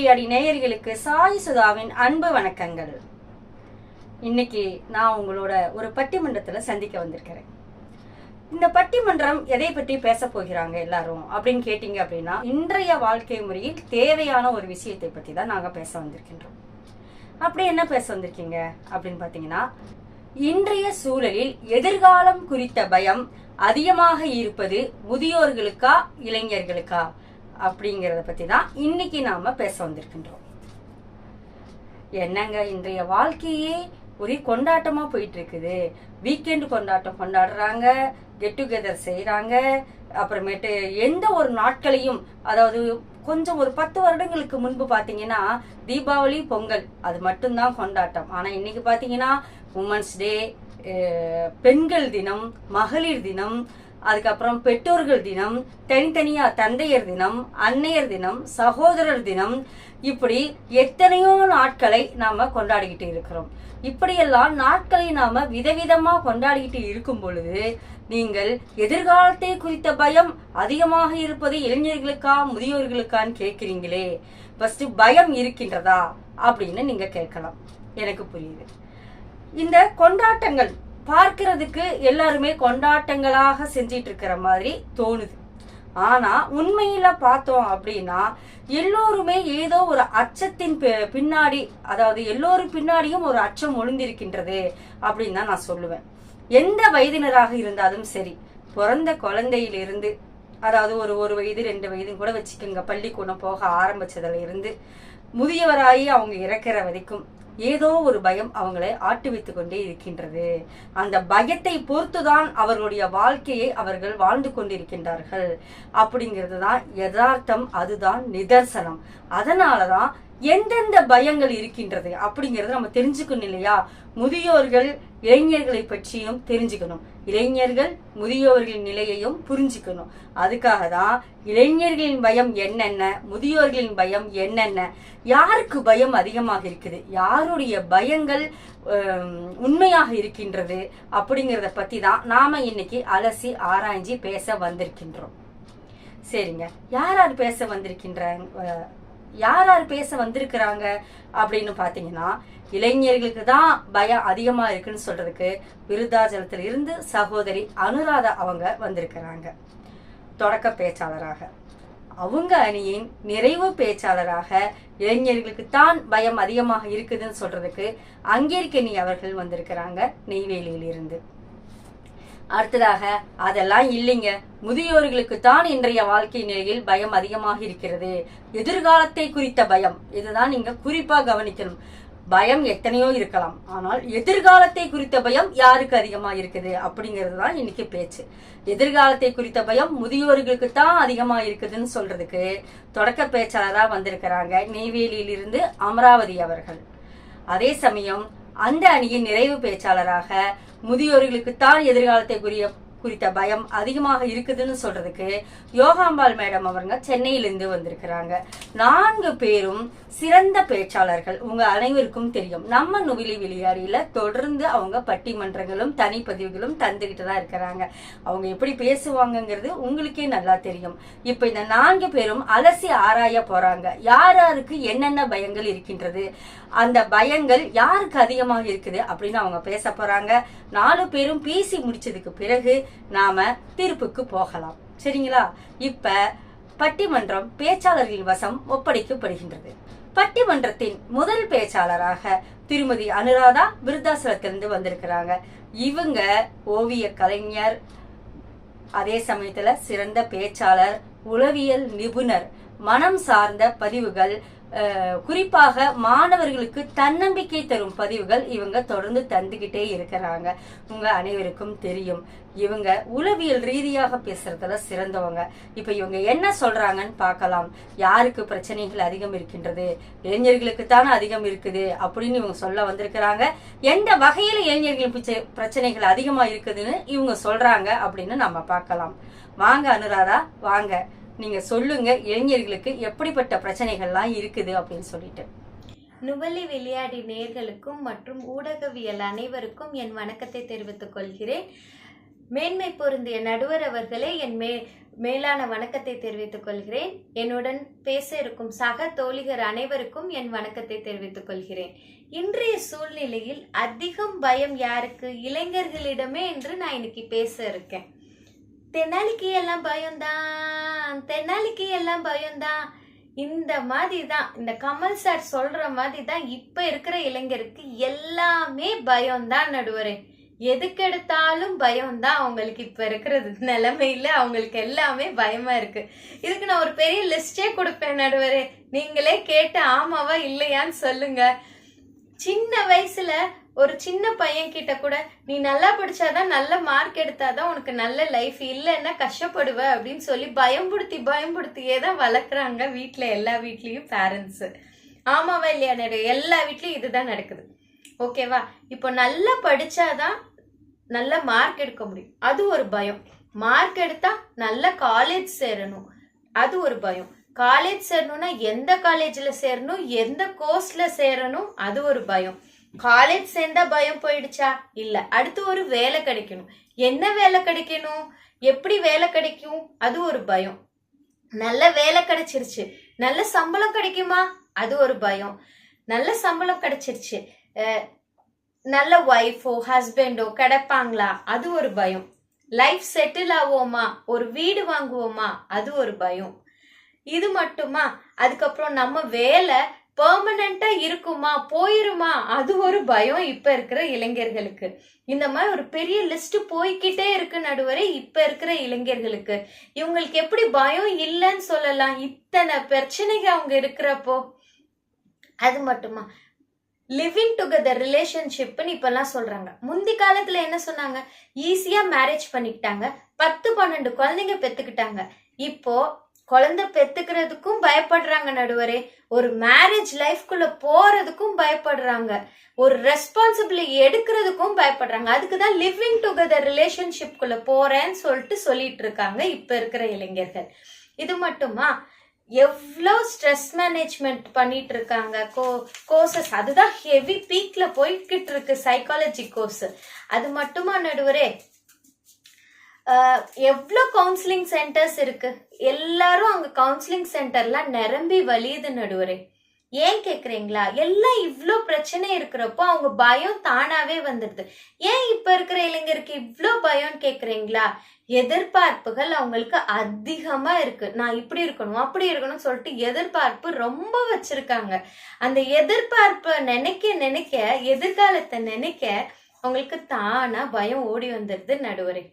விளையாடி நேயர்களுக்கு சாய் சுதாவின் அன்பு வணக்கங்கள். இன்னைக்கு நான் உங்களோட ஒரு பட்டிமன்றத்துல சந்திக்க வந்திருக்கிறேன். இந்த பட்டிமன்றம் எதை பற்றி பேச போகிறாங்க எல்லாரும் அப்படின்னு கேட்டீங்க அப்படின்னா, இன்றைய வாழ்க்கை முறையில் தேவையான ஒரு விஷயத்தை பத்தி தான் நாங்க பேச வந்திருக்கின்றோம். அப்படி என்ன பேச வந்திருக்கீங்க அப்படின்னு பாத்தீங்கன்னா, இன்றைய சூழலில் எதிர்காலம் குறித்த பயம் அதிகமாக இருப்பது முதியோர்களுக்கா இளைஞர்களுக்கா அப்படிங்கறத பத்தி தான் இன்னைக்கு நாம பேச வந்திருக்கின்றோம். என்னங்க, இன்றைய வாழ்க்கையே ஒரே கொண்டாட்டமா போயிட்டு இருக்குது. வீக்கெண்ட் கொண்டாட்டம் கொண்டாடுறாங்க, கெட் டுகெதர் செய்யறாங்க. அப்புறமேட்டு எந்த ஒரு நாட்களையும், அதாவது கொஞ்சம் ஒரு 10 வருடங்களுக்கு முன்பு பாத்தீங்கன்னா தீபாவளி, பொங்கல் அது மட்டும்தான் கொண்டாட்டம். ஆனா இன்னைக்கு பாத்தீங்கன்னா உமன்ஸ் டே, பெண்கள் தினம், மகளிர் தினம், அதுக்கப்புறம் பெற்றோர்கள் தினம், தனித்தனியா தந்தையர் தினம், அன்னையர் தினம், சகோதரர் தினம், இப்படி எத்தனையோ நாட்களை நாம கொண்டாடிக்கிட்டு இருக்கிறோம். இப்படியெல்லாம் நாட்களை நாம விதவிதமா கொண்டாடிக்கிட்டு இருக்கும் பொழுது, நீங்கள் எதிர்காலத்தை குறித்த பயம் அதிகமாக இருப்பது இளைஞர்களுக்கா முதியோர்களுக்கான்னு கேட்கிறீங்களே. ஃபர்ஸ்ட் பயம் இருக்கின்றதா அப்படின்னு நீங்க கேட்கலாம். எனக்கு புரியுது. இந்த கொண்டாட்டங்கள் பார்க்கிறதுக்கு எல்லாருமே கொண்டாட்டங்களாக செஞ்சிட்டு இருக்கிற மாதிரி தோணுது. ஆனா உண்மையில பார்த்தோம் அப்படின்னா எல்லோருமே ஏதோ ஒரு அச்சத்தின் பின்னாடி, அதாவது எல்லோரும் பின்னாடியும் ஒரு அச்சம் ஒளிந்திருக்கின்றது அப்படின்னு தான் நான் சொல்லுவேன். எந்த வயதினராக இருந்தாலும் சரி, பிறந்த குழந்தையிலிருந்து, அதாவது ஒரு வயது 2 வயது கூட வச்சுக்கோங்க, பள்ளிக்கூடம் போக ஆரம்பிச்சதுல இருந்து முதியவராகி அவங்க இறக்கிற வரைக்கும் ஏதோ ஒரு பயம் அவங்களை ஆட்டுவித்து கொண்டே இருக்கின்றது. அந்த பயத்தை பொறுத்துதான் அவர்களுடைய வாழ்க்கையை அவர்கள் வாழ்ந்து கொண்டிருக்கின்றார்கள் அப்படிங்கிறது தான் யதார்த்தம், அதுதான் நிதர்சனம். அதனாலதான் எந்தெந்த பயங்கள் இருக்கின்றது அப்படிங்கறத நம்ம தெரிஞ்சுக்கணும் இல்லையா. முதியோர்கள் இளைஞர்களை பற்றியும் தெரிஞ்சுக்கணும், இளைஞர்கள் முதியோர்களின் நிலையையும் புரிஞ்சுக்கணும். அதுக்காக தான் இளைஞர்களின் பயம் என்னென்ன, முதியோர்களின் பயம் என்னென்ன, யாருக்கு பயம் அதிகமாக இருக்குது, யாருடைய பயங்கள் உண்மையாக இருக்கின்றது அப்படிங்கறத பத்தி தான் நாம இன்னைக்கு அலசி ஆராய்ச்சி பேச வந்திருக்கின்றோம். சரிங்க, யார் பேச வந்திருக்கிறாங்க அப்படின்னு பாத்தீங்கன்னா, இளைஞர்களுக்கு தான் பயம் அதிகமா இருக்குன்னு சொல்றதுக்கு விருத்தாச்சலத்தில் இருந்து சகோதரி அனுராதா அவங்க வந்திருக்கிறாங்க தொடக்க பேச்சாளராக. அவங்க அணியின் நிறைவு பேச்சாளராக இளைஞர்களுக்கு தான் பயம் அதிகமாக இருக்குதுன்னு சொல்றதுக்கு அங்கேற்கனி அவர்கள் வந்திருக்கிறாங்க நெய்வேலியில் இருந்து. அடுத்ததாக, அதெல்லாம் இல்லைங்க, முதியோர்களுக்கு தான் இன்றைய வாழ்க்கை நிலையில் பயம் அதிகமாக இருக்கிறது, எதிர்காலத்தை குறித்த பயம், இதுதான் நீங்க குறிப்பா கவனிக்கணும். பயம் எத்தனையோ இருக்கலாம், ஆனால் எதிர்காலத்தை குறித்த பயம் யாருக்கு அதிகமா இருக்குது அப்படிங்கிறது தான் இன்னைக்கு பேச்சு. எதிர்காலத்தை குறித்த பயம் முதியோர்களுக்கு தான் அதிகமா இருக்குதுன்னு சொல்றதுக்கு தொடக்க பேச்சாளரா வந்திருக்கிறாங்க நெய்வேலியில் இருந்து அமராவதி அவர்கள். அதே சமயம் அந்த அணியின் நிறைவு பேச்சாளராக முதியோர்களுக்கு தான் எதிர்காலத்தை குறித்த பயம் அதிகமாக இருக்குதுன்னு சொல்றதுக்கு யோகாம்பாள் மேடம் அவங்க சென்னையிலிருந்து வந்திருக்கிறாங்க. 4 பேரும் சிறந்த பேச்சாளர்கள். உங்க அனைவருக்கும் தெரியும், நம்ம நுவிலி விளையாடியில தொடர்ந்து அவங்க பட்டிமன்றங்களும் தனிப்பதிவுகளும் தந்துகிட்டு தான் இருக்கிறாங்க. அவங்க எப்படி பேசுவாங்கங்கிறது உங்களுக்கே நல்லா தெரியும். இப்ப இந்த 4 பேரும் அலசி ஆராய போறாங்க. யாருக்கு என்னென்ன பயங்கள் இருக்கின்றது, அந்த பயங்கள் யாருக்கு அதிகமாக இருக்குது அப்படின்னு அவங்க பேச போறாங்க. 4 பேரும் பேசி முடிச்சதுக்கு பிறகு நாம தீர்ப்புக்கு போகலாம். சரிங்களா? இப்ப பட்டிமன்றம் பேச்சாளர்களின் வசம் ஒப்படைக்கப்படுகின்றது. பட்டிமன்றத்தின் முதல் பேச்சாளராக திருமதி அனுராதா விருத்தாச்சலத்திலிருந்து வந்திருக்கிறாங்க. இவங்க ஓவிய கலைஞர், அதே சமயத்துல சிறந்த பேச்சாளர், உளவியல் நிபுணர், மனம் சார்ந்த பதிவுகள், குறிப்பாக மாணவர்களுக்கு தன்னம்பிக்கை தரும் பதிவுகள் இவங்க தொடர்ந்து தந்துகிட்டே இருக்கிறாங்க. உங்க அனைவருக்கும் தெரியும், இவங்க உளவியல் ரீதியாக பேசுறதுல சிறந்தவங்க. இப்ப இவங்க என்ன சொல்றாங்கன்னு பார்க்கலாம். யாருக்கு பிரச்சனைகள் அதிகம் இருக்கின்றது, இளைஞர்களுக்கு தானே அதிகம் இருக்குது அப்படின்னு இவங்க சொல்ல வந்திருக்கிறாங்க. எந்த வகையில இளைஞர்கள் பிரச்சனைகள் அதிகமா இருக்குதுன்னு இவங்க சொல்றாங்க அப்படின்னு நம்ம பார்க்கலாம். வாங்க அனுராதா, வாங்க, நீங்க சொல்லுங்க, இளைஞர்களுக்கு எப்படிப்பட்ட பிரச்சனைகள்லாம் இருக்குது அப்படின்னு சொல்லிட்டு. நுவலி விளையாடி நேயர்களுக்கும் மற்றும் ஊடகவியல் அனைவருக்கும் என் வணக்கத்தை தெரிவித்துக் கொள்கிறேன். மேன்மை பொருந்திய நடுவர் அவர்களே, என் மேலான வணக்கத்தை தெரிவித்துக் கொள்கிறேன். என்னுடன் பேச இருக்கும் சக தோழிகர் அனைவருக்கும் என் வணக்கத்தை தெரிவித்துக் கொள்கிறேன். இன்றைய சூழ்நிலையில் அதிகம் பயம் யாருக்கு? இளைஞர்களிடமே என்று நான் இன்னைக்கு பேச இருக்கேன். தென்னாலிக்கு எல்லாம் பயம்தான், தென்னாலிக்கு எல்லாம் பயம்தான். இந்த மாதிரி தான், இந்த கமல் சார் சொல்ற மாதிரி தான் இப்ப இருக்கிற இளைஞருக்கு எல்லாமே பயம்தான் நடுவரே. எதுக்கெடுத்தாலும் பயம்தான் அவங்களுக்கு இப்ப இருக்கிற நிலைமையில. அவங்களுக்கு எல்லாமே பயமா இருக்கு. இதுக்கு நான் ஒரு பெரிய லிஸ்டே கொடுப்பேன் நடுவரே, நீங்களே கேட்டு ஆமாவா இல்லையான்னு சொல்லுங்க. சின்ன வயசுல ஒரு சின்ன பையன் கிட்ட கூட நீ நல்லா படிச்சாதான், நல்ல மார்க் எடுத்தாதான் உனக்கு நல்ல லைஃப், இல்லைன்னா கஷ்டப்படுவ அப்படின்னு சொல்லி பயம்படுத்தியே தான் வளர்க்குறாங்க வீட்டுல. எல்லா வீட்லயும் பேரண்ட்ஸ். ஆமாவா இல்லையா? எல்லா வீட்லயும் இதுதான் நடக்குது. ஓகேவா? இப்போ நல்லா படிச்சாதான் நல்ல மார்க் எடுக்க முடியும், அது ஒரு பயம். மார்க் எடுத்தா நல்ல காலேஜ் சேரணும், அது ஒரு பயம். காலேஜ் சேரணும்னா எந்த காலேஜ்ல சேரணும், எந்த கோர்ஸ்ல சேரணும், அது ஒரு பயம். காலேஜ் சேர்ந்தா பயம் போயிடுச்சா? இல்ல, அடுத்து ஒரு வேலை கிடைக்கணும். என்ன வேலை கிடைக்கணும், எப்படி வேலை கிடைக்கும், அது ஒரு பயம். நல்ல வேலை கிடைச்சிருச்சு, நல்ல சம்பளம் கிடைக்குமா, அது ஒரு பயம். நல்ல சம்பளம் கிடைச்சிருச்சு, நல்ல ஒய்ஃபோ ஹஸ்பண்டோ கிடைப்பாங்களா, அது ஒரு பயம். லைஃப் செட்டில் ஆவோமா, ஒரு வீடு வாங்குவோமா, அது ஒரு பயம். இது மட்டுமா? அதுக்கப்புறம் நம்ம வேலை பெர்மனண்டா இருக்குமா, போயிருமா, அது ஒரு பயம் இப்ப இருக்கிற இளைஞர்களுக்கு. இந்த மாதிரி ஒரு பெரிய லிஸ்ட் போய்கிட்டே இருக்கு நடுவரே இப்ப இருக்கிற இளைஞர்களுக்கு. இவங்களுக்கு எப்படி பயம் இல்லைன்னு சொல்லலாம், இத்தனை பிரச்சனைகள் அவங்க இருக்கிறப்போ? அது மட்டுமா? லிவிங் டுகெதர் ரிலேஷன்ஷிப்னு இப்பெல்லாம் சொல்றாங்க. முந்தி காலத்துல என்ன சொன்னாங்க? ஈஸியா மேரேஜ் பண்ணிக்கிட்டாங்க, 10-12 குழந்தைங்க பெத்துக்கிட்டாங்க. இப்போ குழந்தை பெத்துக்கிறதுக்கும் பயப்படுறாங்க நடுவரே, ஒரு மேரேஜ் லைஃப்குள்ள போறதுக்கும் பயப்படுறாங்க, ஒரு ரெஸ்பான்சிபிலிட்டி எடுக்கிறதுக்கும் பயப்படுறாங்க. அதுக்குதான் லிவிங் டுகெதர் ரிலேஷன்ஷிப்குள்ள போறேன்னு சொல்லிட்டு இருக்காங்க இப்ப இருக்கிற இளைஞர்கள். இது மட்டுமா? எவ்வளோ ஸ்ட்ரெஸ் மேனேஜ்மெண்ட் பண்ணிட்டு இருக்காங்க கோர்சஸ். அதுதான் ஹெவி பீக்ல போய்கிட்டு இருக்கு, சைக்காலஜி கோர்ஸ். அது மட்டுமா நடுவரே? எவ்வளோ கவுன்சிலிங் சென்டர்ஸ் இருக்கு, எல்லாரும் அங்க கவுன்சிலிங் சென்டர்லாம் நிரம்பி வலியுது நடுவரே. ஏன் கேக்குறீங்களா? எல்லாம் இவ்ளோ பிரச்சனை இருக்கிறப்போ அவங்க பயம் தானாவே வந்துடுது. ஏன் இப்ப இருக்கிற இளைஞருக்கு இவ்ளோ பயம் கேக்குறீங்களா? எதிர்பார்ப்புகள் அவங்களுக்கு அதிகமா இருக்கு. நான் இப்படி இருக்கணும், அப்படி இருக்கணும் சொல்லிட்டு எதிர்பார்ப்பு ரொம்ப வச்சிருக்காங்க. அந்த எதிர்பார்ப்பை நினைக்க எதிர்காலத்தை நினைக்க அவங்களுக்கு தானா பயம் ஓடி வந்துடுது நடுவரே.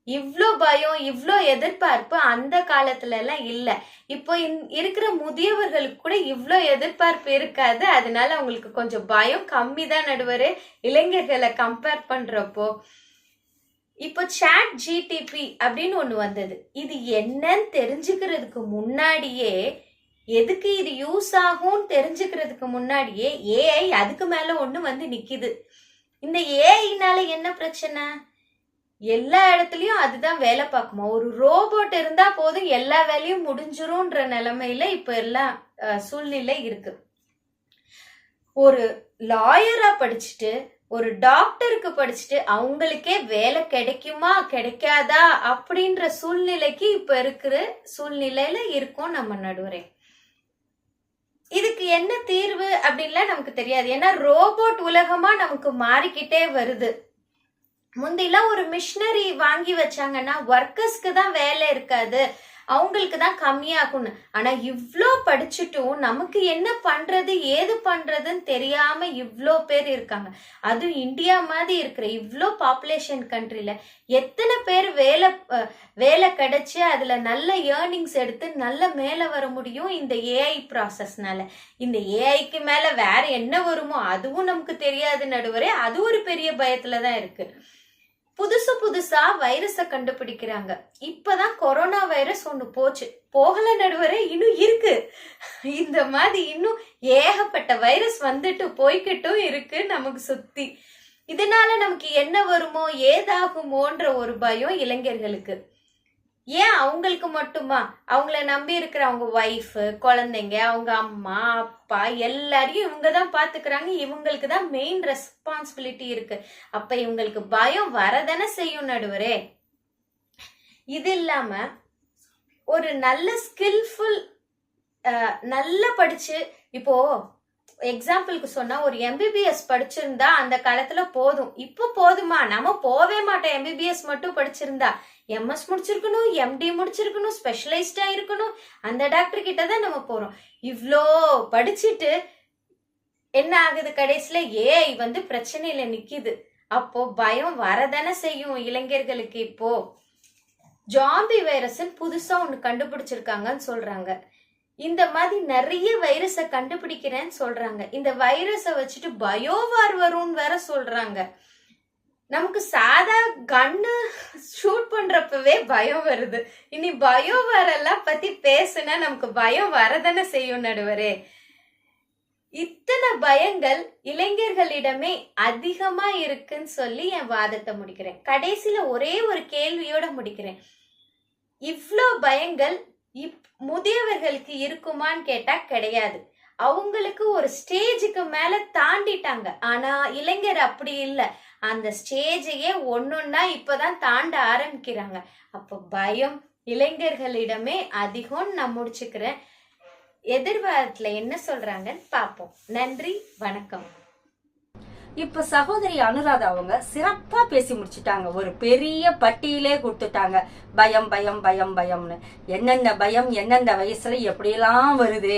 இவ்ளோ பயம், இவ்ளோ எதிர்பார்ப்பு அந்த காலத்துல எல்லாம் இல்ல. இப்போ இருக்கிற முதியவர்களுக்கு கூட இவ்ளோ எதிர்பார்ப்பு இருக்காது. அதனால அவங்களுக்கு கொஞ்சம் பயம் கம்மி தான் நடுவரே இளைஞர்களை கம்பேர் பண்றப்போ. இப்போ சாட் ஜிடிபி அப்படின்னு ஒண்ணு வந்தது. இது என்னன்னு தெரிஞ்சுக்கிறதுக்கு முன்னாடியே, எதுக்கு இது யூஸ் ஆகும்னு தெரிஞ்சுக்கிறதுக்கு முன்னாடியே ஏஐ அதுக்கு மேல ஒண்ணு வந்து நிக்குது. இந்த ஏஐனால என்ன பிரச்சனை? எல்லா இடத்துலயும் அதுதான் வேலை பார்க்குமா? ஒரு ரோபோட் இருந்தா போதும் எல்லா வேலையும் முடிஞ்சிரும்ன்ற நிலைமையில இப்ப எல்லா சூழ்நிலை இருக்கு. ஒரு லாயரா படிச்சுட்டு, ஒரு டாக்டருக்கு படிச்சுட்டு அவங்களுக்கே வேலை கிடைக்குமா கிடைக்காதா அப்படின்ற சூழ்நிலைக்கு இப்ப இருக்கிற சூழ்நிலையில இருக்கோம் நம்ம நடுவரே. இதுக்கு என்ன தீர்வு அப்படின்லாம் நமக்கு தெரியாது. ஏன்னா ரோபோட் உலகமா நமக்கு மாறிக்கிட்டே வருது. முந்திலாம் ஒரு மிஷினரி வாங்கி வச்சாங்கன்னா ஒர்க்கர்ஸ்க்கு தான் வேலை இருக்காது, அவங்களுக்கு தான் கம்மியாகும்னு. ஆனா இவ்ளோ படிச்சுட்டும் நமக்கு என்ன பண்றது ஏது பண்றதுன்னு தெரியாம இவ்ளோ பேர் இருக்காங்க. அதுவும் இந்தியா மாதிரி இருக்கிற இவ்ளோ பாப்புலேஷன் கண்ட்ரில எத்தனை பேர் வேலை கிடைச்சு அதுல நல்ல ஏர்னிங்ஸ் எடுத்து நல்ல மேல வர முடியும் இந்த ஏஐ ப்ராசஸ்னால. இந்த ஏஐக்கு மேல வேற என்ன வருமோ அதுவும் நமக்கு தெரியாது நடுவரே. அது ஒரு பெரிய பயத்துலதான் இருக்கு. புதுசா வைரஸ கண்டுபிடிக்கிறாங்க. இப்பதான் கொரோனா வைரஸ் ஒண்ணு போகல நடுவரே, இன்னும் இருக்கு. இந்த மாதிரி இன்னும் ஏகப்பட்ட வைரஸ் வந்துட்டு போய்கிட்டும் இருக்கு நமக்கு சுத்தி. இதனால நமக்கு என்ன வருமோ ஏதாகுமோன்ற ஒரு பயம் இளைஞர்களுக்கு. ஏன் அவங்களுக்கு மட்டுமா? அவங்கள நம்பி இருக்கிற அவங்க ஒய்ஃப், குழந்தைங்க, அவங்க அம்மா அப்பா எல்லாரையும் இவங்க தான் பாத்துக்கிறாங்க. இவங்களுக்கு தான் மெயின் ரெஸ்பான்சிபிலிட்டி இருக்கு. அப்ப இவங்களுக்கு பயம் வரதானே செய்யும் நடுவரே. இது இல்லாம ஒரு நல்ல ஸ்கில்ஃபுல் நல்லா படிச்சு, இப்போ எக்ஸாம்பிளுக்கு சொன்னா ஒரு எம்பிபிஎஸ் படிச்சிருந்தா அந்த காலத்துல போதும். இப்போ போதுமா? நம்ம போவே மாட்டோம். எம்பிபிஎஸ் மட்டும் படிச்சிருந்தா எம்எஸ் முடிச்சிருக்கணும், எம்டி முடிச்சிருக்கணும், ஸ்பெஷலைஸ்டா இருக்கணும், அந்த டாக்டர் கிட்ட தான் நம்ம போறோம். இவ்ளோ படிச்சுட்டு என்ன ஆகுது? கடைசியில ஏஐ வந்து பிரச்சனையில நிக்குது. அப்போ பயம் வரதானே செய்யும் இளைஞர்களுக்கு. இப்போ ஜாம்பி வைரஸ் புதுசா ஒண்ணு கண்டுபிடிச்சிருக்காங்கன்னு சொல்றாங்க. இந்த மாதிரி நிறைய வைரஸை கண்டுபிடிக்கிறேன்னு சொல்றாங்க. இந்த வைரஸை வச்சுட்டு பயோவார் வரும்னு வேற சொல்றாங்க. நமக்கு சாதா கன்னு ஷூட் பண்றப்பவே பயம் வருது. இனி பயோவார் எல்லாம் பத்தி பேசுனா நமக்கு பயம் வரதானே செய்யும் நடுவரே. இத்தனை பயங்கள் இளைஞர்களிடமே அதிகமா இருக்குன்னு சொல்லி என் வாதத்தை முடிக்கிறேன். கடைசியில ஒரே ஒரு கேள்வியோட முடிக்கிறேன். இவ்ளோ பயங்கள் முதியவர்களுக்கு இருக்குமான்னு கேட்டா கிடையாது. அவங்களுக்கு ஒரு ஸ்டேஜுக்கு மேல தாண்டிட்டாங்க. ஆனா இளைஞர் அப்படி இல்லை. அந்த ஸ்டேஜையே ஒன்னொன்னா இப்பதான் தாண்ட ஆரம்பிக்கிறாங்க. அப்போ பயம் இளைஞர்களிடமே அதிகம். நான் முடிச்சுக்கிறேன். எதிர்காலத்துல என்ன சொல்றாங்கன்னு பாப்போம். நன்றி, வணக்கம். இப்ப சகோதரி அனுராதா அவங்க சிறப்பா பேசி முடிச்சுட்டாங்க. ஒரு பெரிய பட்டியலே கொடுத்துட்டாங்க. பயம் பயம் பயம் பயம்னு. என்னென்ன பயம் எந்தெந்த வயசுல எப்படியெல்லாம் வருது,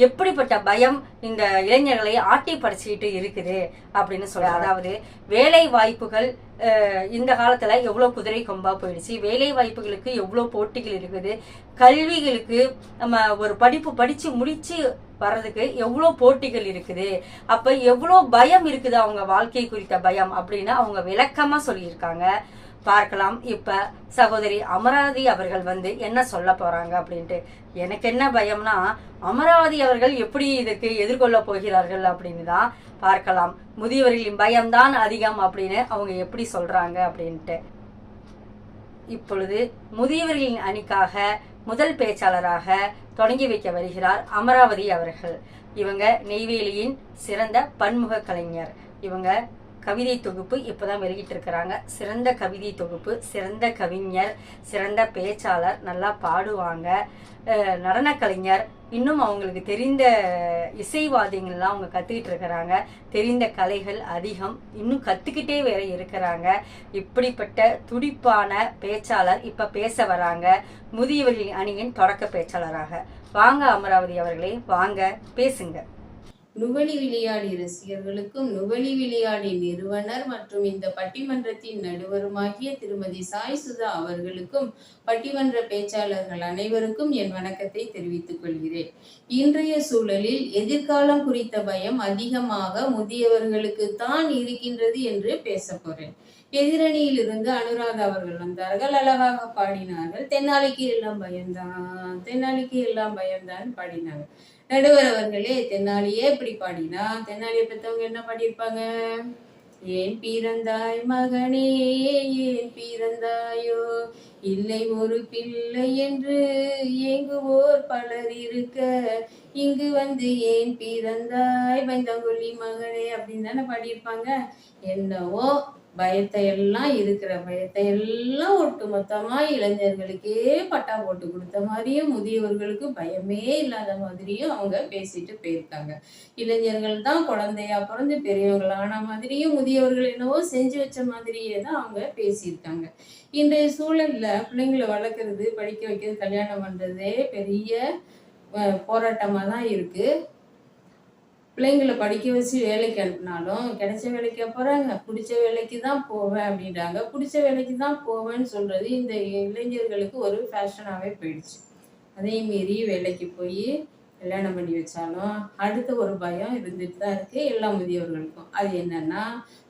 எப்படிப்பட்ட பயம் இந்த இளைஞர்களை ஆட்டி படைச்சிக்கிட்டு இருக்குது அப்படின்னு சொல்ற. அதாவது வேலை வாய்ப்புகள் இந்த காலத்துல எவ்வளவு குதிரை கொம்பா போயிடுச்சு. வேலை வாய்ப்புகளுக்கு எவ்வளவு போட்டிகள் இருக்குது. கல்விகளுக்கு நம்ம ஒரு படிப்பு படிச்சு முடிச்சு வர்றதுக்கு எவ்வளோ போட்டிகள் இருக்குது. அப்ப எவ்வளோ பயம் இருக்குது அவங்க வாழ்க்கை குறித்த பயம் அப்படின்னு அவங்க விளக்கமா சொல்லியிருக்காங்க. பார்க்கலாம் இப்ப சகோதரி அமராவதி அவர்கள் வந்து என்ன சொல்ல போறாங்க அப்படின்ட்டு. எனக்கு என்ன பயம்னா, அமராவதி அவர்கள் எப்படி இதுக்கு எதிர்கொள்ள போகிறார்கள் அப்படின்னு தான் பார்க்கலாம். முதியவர்களின் பயம்தான் அதிகம் அப்படின்னு அவங்க எப்படி சொல்றாங்க அப்படின்ட்டு. இப்பொழுது முதியவர்களின் அணிக்காக முதல் பேச்சாளராக தொடங்கி வைக்க வருகிறார் அமராவதி அவர்கள். இவங்க நெய்வேலியின் சிறந்த பன்முக கலைஞர். இவங்க கவிதை தொகுப்பு இப்பதான் வெளியிட்டு இருக்கிறாங்க. சிறந்த கவிதை தொகுப்பு, சிறந்த கவிஞர், சிறந்த பேச்சாளர், நல்லா பாடுவாங்க, நடன கலைஞர், இன்னும் அவங்களுக்கு தெரிந்த இசைவாதியங்கள்லாம் அவங்க கத்துக்கிட்டு இருக்கிறாங்க. தெரிந்த கலைகள் அதிகம், இன்னும் கத்துக்கிட்டே வேற இருக்கிறாங்க. இப்படிப்பட்ட துடிப்பான பேச்சாளர் இப்ப பேச வராங்க முதியவர்களின் அணியின் தொடக்க பேச்சாளராக. வாங்க அமராவதி அவர்களே, வாங்க பேசுங்க. நுவலி விளையாடி ரசிகர்களுக்கும் நுவலி விளையாடி நிறுவனர் மற்றும் இந்த பட்டிமன்றத்தின் நடுவருமாகிய திருமதி சாய் சுதா அவர்களுக்கும் பட்டிமன்ற பேச்சாளர்கள் அனைவருக்கும் என் வணக்கத்தை தெரிவித்துக் கொள்கிறேன். இன்றைய சூழலில் எதிர்காலம் குறித்த பயம் அதிகமாக முதியவர்களுக்கு தான் இருக்கின்றது என்று பேச போறேன். எதிரணியில் இருந்து அனுராதா அவர்கள் வந்தார்கள், அழகாக பாடினார்கள். தென்னாலிக்கு எல்லாம் பயம்தான், தென்னாலிக்கு எல்லாம் பயம்தான் பாடினாங்க. நடுவர் அவர்களே, தென்னாலியே இப்படி பாடினா தென்னாலியை பெற்றவங்க என்ன பாடியிருப்பாங்க? ஏன் பிறந்தாய் மகனே, ஏன் பிறந்தாயோ, இல்லை ஒரு பிள்ளை என்று ஏங்குவோர் பலர் இருக்க, இங்கு வந்து ஏன் பிறந்தாய் வைந்தங்கொல்லி மகனே அப்படின்னு தானே பாடியிருப்பாங்க. என்னவோ பயத்தை எல்லாம் இருக்கிற பயத்தை எல்லாம் ஒட்டு மொத்தமா இளைஞர்களுக்கே பட்டா போட்டு கொடுத்த மாதிரியும் முதியவர்களுக்கு பயமே இல்லாத மாதிரியும் அவங்க பேசிட்டு போயிருக்காங்க. இளைஞர்கள் தான் குழந்தையா பிறந்து பெரியவங்களான மாதிரியும் முதியவர்கள் என்னவோ செஞ்சு வச்ச மாதிரியே தான் அவங்க பேசியிருக்காங்க. இன்றைய சூழல்ல பிள்ளைங்களை வளர்க்கறது, படிக்க வைக்கிறது, கல்யாணம் பண்றதே பெரிய போராட்டமா தான் இருக்கு. பிள்ளைங்களை படிக்க வச்சு வேலைக்கு அனுப்பினாலும் கிடைச்ச வேலைக்கு போறாங்க, பிடிச்ச வேலைக்கு தான் போவேன் அப்படின்றாங்க. பிடிச்ச வேலைக்கு தான் போவேன்னு சொல்றது இந்த இளைஞர்களுக்கு ஒரு ஃபேஷனாகவே போயிடுச்சு. அதே மீறி வேலைக்கு போய் கல்யாணம் பண்ணி வச்சாலும் அடுத்த ஒரு பயம் இருந்துட்டு தான் இருக்கு எல்லா முதியவர்களுக்கும். அது என்னன்னா,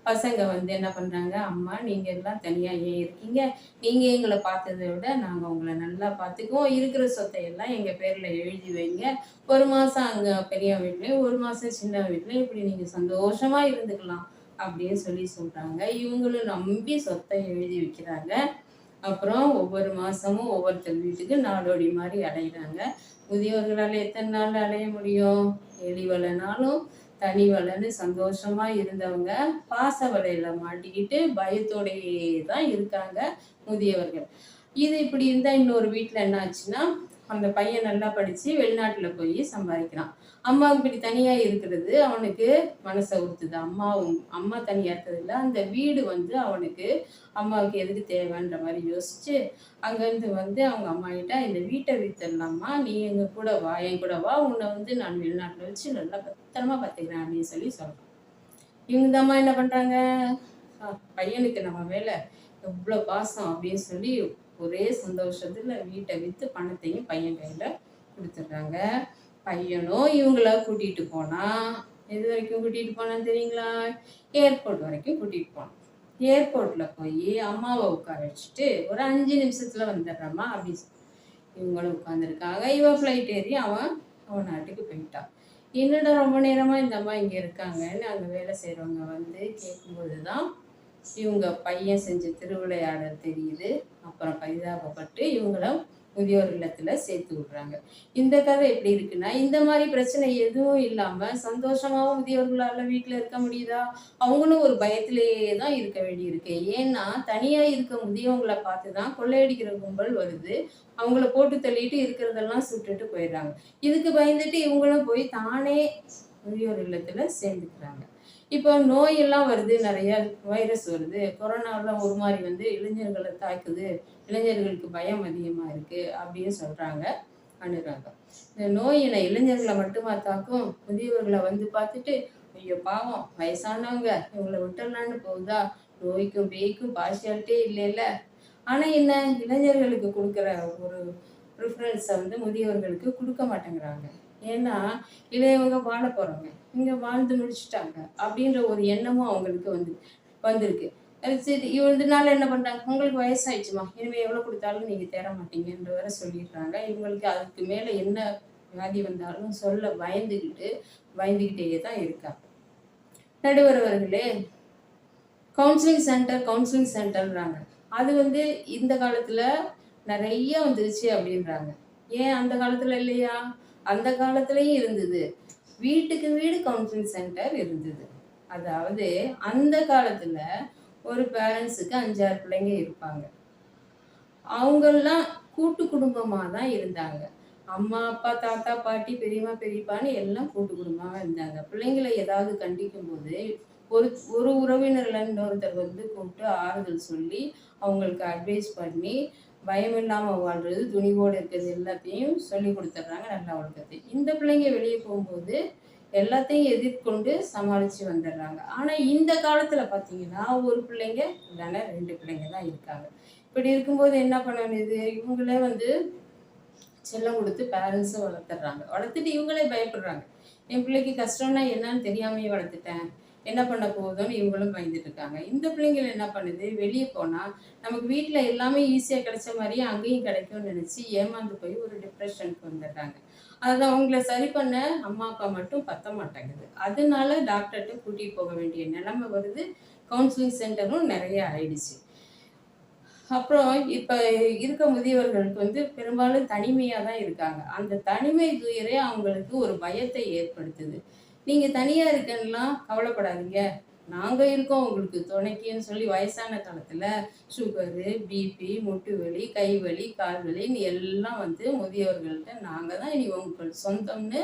பசங்க வந்து என்ன பண்றாங்க, அம்மா நீங்க எல்லாம் தனியா ஏன் இருக்கீங்க, நீங்க எங்களை பார்த்ததை விட நாங்க உங்களை நல்லா பார்த்துக்குவோம், இருக்கிற சொத்தை எல்லாம் எங்க பேர்ல எழுதி வைங்க, ஒரு மாசம் அங்க பெரிய வீட்லயும் ஒரு மாசம் சின்ன வீட்லயும் இப்படி நீங்க சந்தோஷமா இருந்துக்கலாம் அப்படின்னு சொல்லி சொல்றாங்க. இவங்களும் நம்பி சொத்தை எழுதி வைக்கிறாங்க. அப்புறம் ஒவ்வொரு மாசமும் ஒவ்வொருத்தர் வீட்டுக்கு நாடோடி மாதிரி அலையிறாங்க. முதியோர்களால் எத்தனை நாள் அலைய முடியும்? எலி வலைனாலும் தனி வலைன்னு சந்தோஷமா இருந்தவங்க பாச வலையில மாட்டிக்கிட்டு பயத்தோடையே தான் இருக்காங்க முதியவர்கள். இது இப்படி இருந்தா இன்னொரு வீட்டுல என்ன ஆச்சுன்னா, அந்த பையன் நல்லா படிச்சு வெளிநாட்டுல போய் சம்பாதிக்கிறான். அம்மாவுக்கு இப்படி தனியா இருக்கிறது அவனுக்கு மனசை உறுத்துது. அம்மா தனியா இருக்கிறதுல அந்த வீடு அவனுக்கு அம்மாவுக்கு எதுக்கு தேவைன்ற மாதிரி யோசிச்சு அங்கேருந்து அவங்க அம்மா கிட்ட இந்த வீட்டை வித்துடலாமா, நீ எங்க கூட வா, என் கூட வா, உன்னை நான் வெளிநாட்டுல வச்சு நல்லா பத்திரமா பார்த்துக்கிறேன் அப்படின்னு சொல்றான். இவங்க அம்மா என்ன பண்றாங்க, பையனுக்கு நம்ம மேல எவ்வளவு பாசம் அப்படின்னு சொல்லி ஒரே சந்தோஷத்துல வீட்டை வித்து பணத்தையும் பையன் கையில கொடுத்துடுறாங்க. பையனும் இவங்கள கூட்டிட்டு போனா, எது வரைக்கும் கூட்டிட்டு போனான்னு தெரியுங்களா? ஏர்போர்ட் வரைக்கும் கூட்டிட்டு போனான். ஏர்போர்ட்ல போய் அம்மாவை உட்கார வச்சுட்டு ஒரு 5 நிமிஷத்துல வந்துடுறம்மா அப்படி இவங்களும் உட்காந்துருக்காங்க. இவன் ஃப்ளைட் ஏறி அவன் நாட்டுக்கு போயிட்டான். என்னடா ரொம்ப நேரமா இந்த அம்மா இங்க இருக்காங்கன்னு அங்க வேலை செய்யறவங்க கேட்கும்போதுதான் இவங்க பையன் செஞ்ச திருவிளையாடல் தெரியுது. அப்புறம் பரிதாபப்பட்டு இவங்கள முதியோர் இல்லத்துல சேர்த்து விடுறாங்க. இந்த கதை எப்படி இருக்குன்னா, இந்த மாதிரி பிரச்சனை எதுவும் இல்லாம சந்தோஷமாவும் முதியோர்களால வீட்டுல இருக்க முடியுதா? அவங்களும் ஒரு பயத்திலேயே தான் இருக்க வேண்டி இருக்கு. ஏன்னா தனியா இருக்க முதியவங்களை பார்த்துதான் கொள்ளையடிக்கிற கும்பல் வருது. அவங்கள போட்டு தள்ளிட்டு இருக்கிறதெல்லாம் சுட்டுட்டு போயிடுறாங்க. இதுக்கு பயந்துட்டு இவங்களும் போய் தானே முதியோர் இல்லத்துல சேர்ந்துக்கிறாங்க. இப்போ நோயெல்லாம் வருது, நிறைய வைரஸ் வருது. கொரோனாலாம் ஒரு மாதிரி இளைஞர்களை தாக்குது, இளைஞர்களுக்கு பயம் அதிகமா இருக்கு அப்படின்னு சொல்றாங்க அணுறாங்க. இந்த நோயினை இளைஞர்களை மட்டுமா தாக்கும்? முதியவர்களை பார்த்துட்டு ஐயோ பாவம் வயசானவங்க இவங்களை விட்டுடலான்னு போகுதா? நோய்க்கும் பேய்க்கும் பார்ஷியாலிட்டே இல்லைல்ல. ஆனா என்ன, இளைஞர்களுக்கு கொடுக்குற ஒரு ப்ரிஃபரன்ஸை முதியவர்களுக்கு கொடுக்க மாட்டேங்கிறாங்க. ஏன்னா இளையவங்க வாழ போறவங்க, இங்க வாழ்ந்து முடிச்சுட்டாங்க அப்படின்ற ஒரு எண்ணமும் அவங்களுக்கு வந்திருக்கு. சரி, இதனால என்ன பண்றாங்க, உங்களுக்கு வயசாயிடுச்சுமா, இனிமே எவ்வளவு கொடுத்தாலும் நீங்க தேர மாட்டீங்கன்ற வர சொல்லிடுறாங்க. இவங்களுக்கு அதுக்கு மேல என்ன வியாதி வந்தாலும் சொல்ல பயந்துகிட்டே தான் இருக்காங்க. நடுவர் அவர்களே, கவுன்சிலிங் சென்டர்ன்றாங்க. அது இந்த காலத்துல நிறைய வந்துருச்சு அப்படின்றாங்க. ஏன் அந்த காலத்துல இல்லையா? அந்த காலத்துலயும் இருந்தது. வீட்டுக்கு வீடு கவுன்சிலிங் சென்டர் இருந்தது. அதாவது அந்த காலத்துல ஒரு பேரண்ட்ஸுக்கு 5-6 பிள்ளைங்க இருப்பாங்க. அவங்கெல்லாம் கூட்டு குடும்பமா தான் இருந்தாங்க. அம்மா அப்பா தாத்தா பாட்டி பெரியம்மா பெரியப்பான்னு எல்லாம் கூட்டு குடும்பமா இருந்தாங்க. பிள்ளைங்களை ஏதாவது கண்டிக்கும் போது ஒரு உறவினர்ல இன்னொருத்தர் கூப்பிட்டு ஆறுதல் சொல்லி அவங்களுக்கு அட்வைஸ் பண்ணி பயம் இல்லாம வாழ்றது, துணிவோடு இருக்கிறது எல்லாத்தையும் சொல்லி கொடுத்துட்றாங்க நல்ல ஒழுக்கத்தை. இந்த பிள்ளைங்க வெளியே போகும்போது எல்லாத்தையும் எதிர்கொண்டு சமாளிச்சு வந்துடுறாங்க. ஆனா இந்த காலத்துல பாத்தீங்கன்னா ஒரு பிள்ளைங்க இல்லைன்னா 2 பிள்ளைங்க தான் இருக்காங்க. இப்படி இருக்கும்போது என்ன பண்ணணுது, இவங்களே செல்லம் கொடுத்து பேரண்ட்ஸும் வளர்த்துட்டு இவங்களே பயப்படுறாங்க. என் பிள்ளைக்கு கஷ்டம்னா என்னன்னு தெரியாமையே வளர்த்துட்டேன், என்ன பண்ண போகுதுன்னு இவங்களும் பயந்துட்டு இருக்காங்க. இந்த பிள்ளைங்கள் என்ன பண்ணுது, வெளியே போனா நமக்கு வீட்டுல எல்லாமே ஈஸியா கிடைச்ச மாதிரியே அங்கேயும் கிடைக்கும்னு நினைச்சு ஏமாந்து போய் ஒரு டிப்ரெஷனுக்கு வந்துடுறாங்க. அதை அவங்கள சரி பண்ண அம்மா அப்பா மட்டும் பத்த மாட்டேங்குது. அதனால டாக்டர்கிட்ட கூட்டிட்டு போக வேண்டிய நிலைமை வருது. கவுன்சிலிங் சென்டரும் நிறைய ஆயிடுச்சு. அப்புறம் இப்ப இருக்க முதியவர்களுக்கு பெரும்பாலும் தனிமையா தான் இருக்காங்க. அந்த தனிமை துயரே அவங்களுக்கு ஒரு பயத்தை ஏற்படுத்துது. நீங்க தனியா இருக்கேன்னுலாம் கவலைப்படாதீங்க, நாங்க இருக்கோம் உங்களுக்கு துணைக்குன்னு சொல்லி வயசான காலத்துல சுகரு, பிபி, முட்டு வலி, கை வலி, கால் வலின்னு எல்லாம் முதியவர்கள்ட்ட நாங்க தான் இனி உங்கள் சொந்தம்னு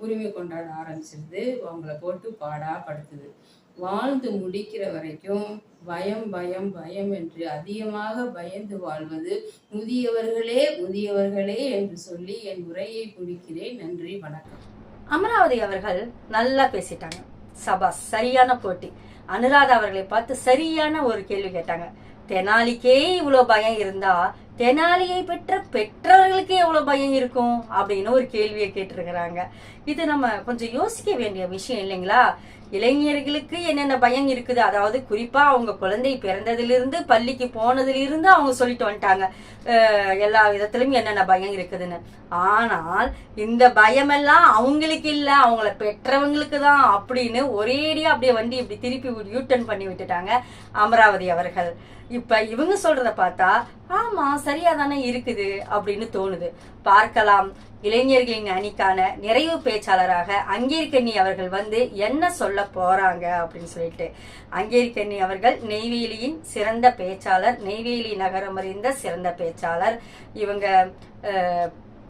உரிமை கொண்டாட ஆரம்பிச்சிருது. அவங்கள போட்டு பாடா படுத்துது. வாழ்ந்து முடிக்கிற வரைக்கும் பயம் பயம் பயம் என்று அதிகமாக பயந்து வாழ்வது முதியவர்களே என்று சொல்லி என் உரையை முடிக்கிறேன். நன்றி, வணக்கம். அமராவதி அவர்கள் நல்லா பேசிட்டாங்க. சபாஸ், சரியான போட்டி. அனுராதா அவர்களை பார்த்து சரியான ஒரு கேள்வி கேட்டாங்க. தெனாலிக்கே இவ்வளவு பயம் இருந்தா தெனாலியை பெற்ற பெற்றவர்களுக்கே எவ்வளவு பயம் இருக்கும் அப்படின்னு ஒரு கேள்வியை கேட்டிருக்கிறாங்க. இது நம்ம கொஞ்சம் யோசிக்க வேண்டிய விஷயம் இல்லைங்களா? இளைஞர்களுக்கு என்னென்ன பயம் இருக்குது, அதாவது குறிப்பா அவங்க குழந்தை பிறந்ததிலிருந்து பள்ளிக்கு போனதிலிருந்து அவங்க சொல்லிட்டு வந்துட்டாங்க எல்லா விதத்திலும் என்னென்ன பயம் இருக்குதுன்னு. ஆனால் இந்த பயமெல்லாம் அவங்களுக்கு இல்ல, அவங்கள பெற்றவங்களுக்கு தான் அப்படின்னு ஒரேடியா அப்படியே வண்டி இப்படி திருப்பி யூட்டர்ன் பண்ணி விட்டுட்டாங்க அமராவதி அவர்கள். இப்ப இவங்க சொல்றத பார்த்தா ஆமா சரியா தானே இருக்குது அப்படின்னு தோணுது. பார்க்கலாம் இளைஞர்களின் அணிக்கான நிறைவு பேச்சாளராக அங்கேற்கண்ணி அவர்கள் வந்து என்ன சொல்ல போறாங்க அப்படின்னு சொல்லிட்டு. அங்கேற்கண்ணி அவர்கள் நெய்வேலியின் சிறந்த பேச்சாளர், நெய்வேலி நகரம் அறிந்த சிறந்த பேச்சாளர். இவங்க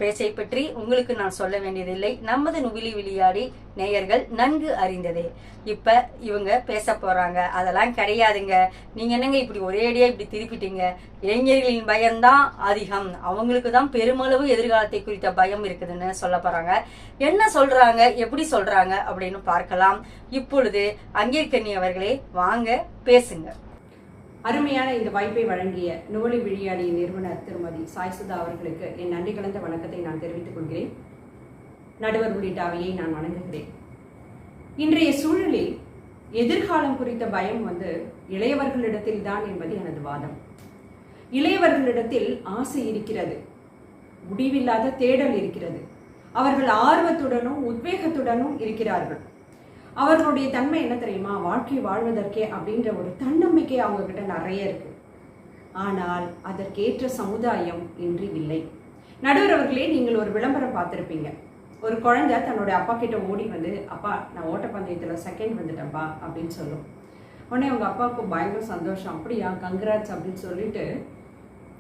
பேச்சை பற்றி உங்களுக்கு நான் சொல்ல வேண்டியதில்லை, நமது நுவிலி விளையாடி நேயர்கள் நன்கு அறிந்ததே. இப்ப இவங்க பேச போறாங்க. அதெல்லாம் கிடையாதுங்க, நீங்க என்னங்க இப்படி ஒரேடியா இப்படி திருப்பிட்டீங்க, இளைஞர்களின் பயம்தான் அதிகம், அவங்களுக்கு தான் பெருமளவு எதிர்காலத்தை குறித்த பயம் இருக்குதுன்னு சொல்ல போறாங்க. என்ன சொல்றாங்க, எப்படி சொல்றாங்க அப்படின்னு பார்க்கலாம். இப்பொழுது அங்கேற்கண்ணி அவர்களே வாங்க பேசுங்க. அருமையான இந்த வாய்ப்பை வழங்கிய நுவலி விளையாடி நிறுவனர் திருமதி சாய்சுதா அவர்களுக்கு என் நன்றி கலந்த வணக்கத்தை நான் தெரிவித்துக் கொள்கிறேன். நடுவர் உள்ளிட்ட அவையை நான் வணங்குகிறேன். இன்றைய சூழலில் எதிர்காலம் குறித்த பயம் இளையவர்களிடத்தில் தான் என்பது எனது வாதம். இளையவர்களிடத்தில் ஆசை இருக்கிறது, முடிவில்லாத தேடல் இருக்கிறது, அவர்கள் ஆர்வத்துடனும் உத்வேகத்துடனும் இருக்கிறார்கள். அவர்களுடைய தன்மை என்ன தெரியுமா, வாழ்க்கை வாழ்வதற்கே அப்படின்ற ஒரு தன்னம்பிக்கை அவங்க கிட்ட நிறைய இருக்கு. ஆனால் அதற்கேற்ற சமுதாயம் இன்று இல்லை. நடுவர் அவர்களே, நீங்கள் ஒரு விளம்பரம் பார்த்திருப்பீங்க. ஒரு குழந்தை தன்னோட அப்பா கிட்ட ஓடி வந்து, அப்பா நான் ஓட்டப்பந்தயத்தில் செகண்ட் வந்துட்டேன்ப்பா அப்படின்னு சொல்லும். உடனே அவங்க அப்பாவுக்கு பயங்கர சந்தோஷம். அப்படியா, கங்க்ராட்ஸ் அப்படின்னு சொல்லிட்டு